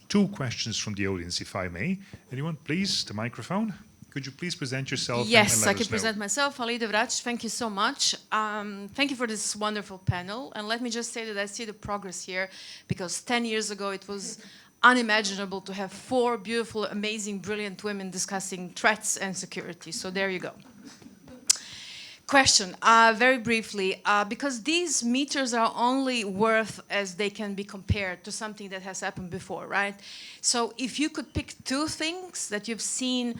2 questions from the audience, if I may. Anyone, please, the microphone. Could you please present yourself? Yes, and I let can us know? present myself. Alida Vrac, thank you so much. Thank you for this wonderful panel. And let me just say that I see the progress here, because 10 years ago it was unimaginable to have 4 beautiful, amazing, brilliant women discussing threats and security. So there you go. Question, very briefly, because these meters are only worth as they can be compared to something that has happened before, right? So if you could pick 2 things that you've seen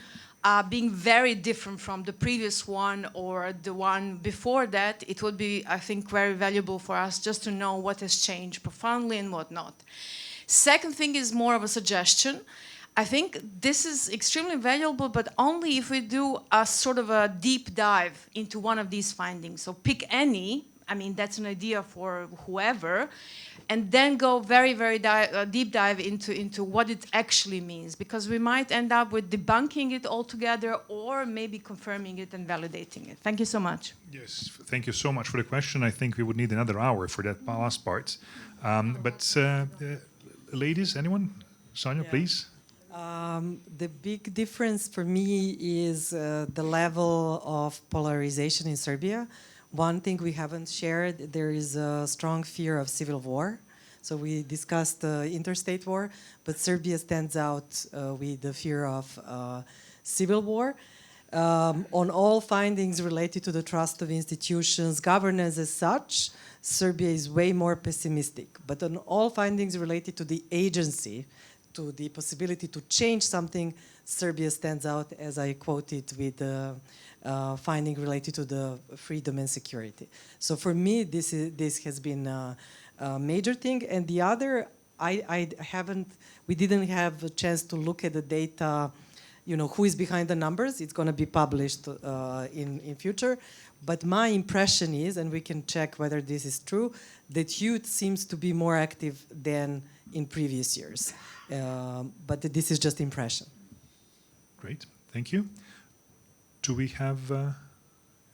being very different from the previous one or the one before that, it would be, I think, very valuable for us just to know what has changed profoundly and what not. Second thing is more of a suggestion. I think this is extremely valuable, but only if we do a sort of a deep dive into one of these findings. So pick any, I mean, that's an idea for whoever, and then go very, very deep dive into what it actually means, because we might end up with debunking it altogether or maybe confirming it and validating it. Thank you so much. Yes, thank you so much for the question. I think we would need another hour for that last part. Ladies, anyone? Sonja, Yeah. please. The big difference for me is the level of polarization in Serbia. One thing we haven't shared, there is a strong fear of civil war. So we discussed interstate war, but Serbia stands out with the fear of civil war. On all findings related to the trust of institutions, governance as such, Serbia is way more pessimistic. But on all findings related to the agency, to the possibility to change something, Serbia stands out, as I quoted, with the finding related to the freedom and security. So for me, this has been a major thing. And the other, we didn't have a chance to look at the data, you know, who is behind the numbers. It's going to be published in future. But my impression is, and we can check whether this is true, that youth seems to be more active than in previous years. But this is just impression. Great, thank you. Do we have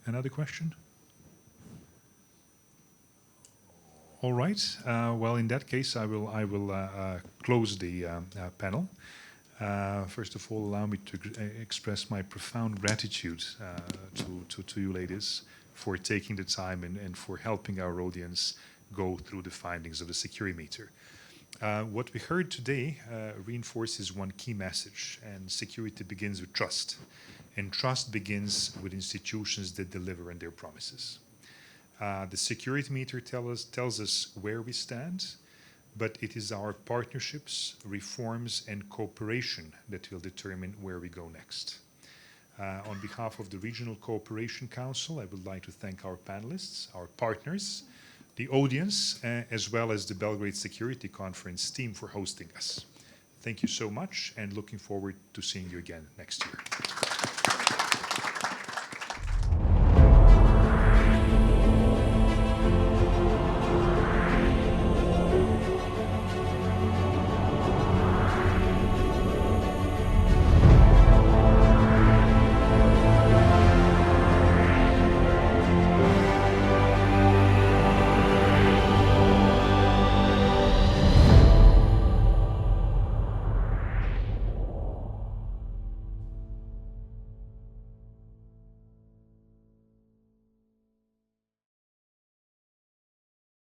another question? All right. Well, in that case, I will close the panel. First of all, allow me to express my profound gratitude to you ladies for taking the time and for helping our audience go through the findings of the SecuriMeter. What we heard today reinforces one key message, and security begins with trust. And trust begins with institutions that deliver on their promises. The SecuriMeter tells us where we stand, but it is our partnerships, reforms, and cooperation that will determine where we go next. On behalf of the Regional Cooperation Council, I would like to thank our panelists, our partners, the audience, as well as the Belgrade Security Conference team for hosting us. Thank you so much, and looking forward to seeing you again next year.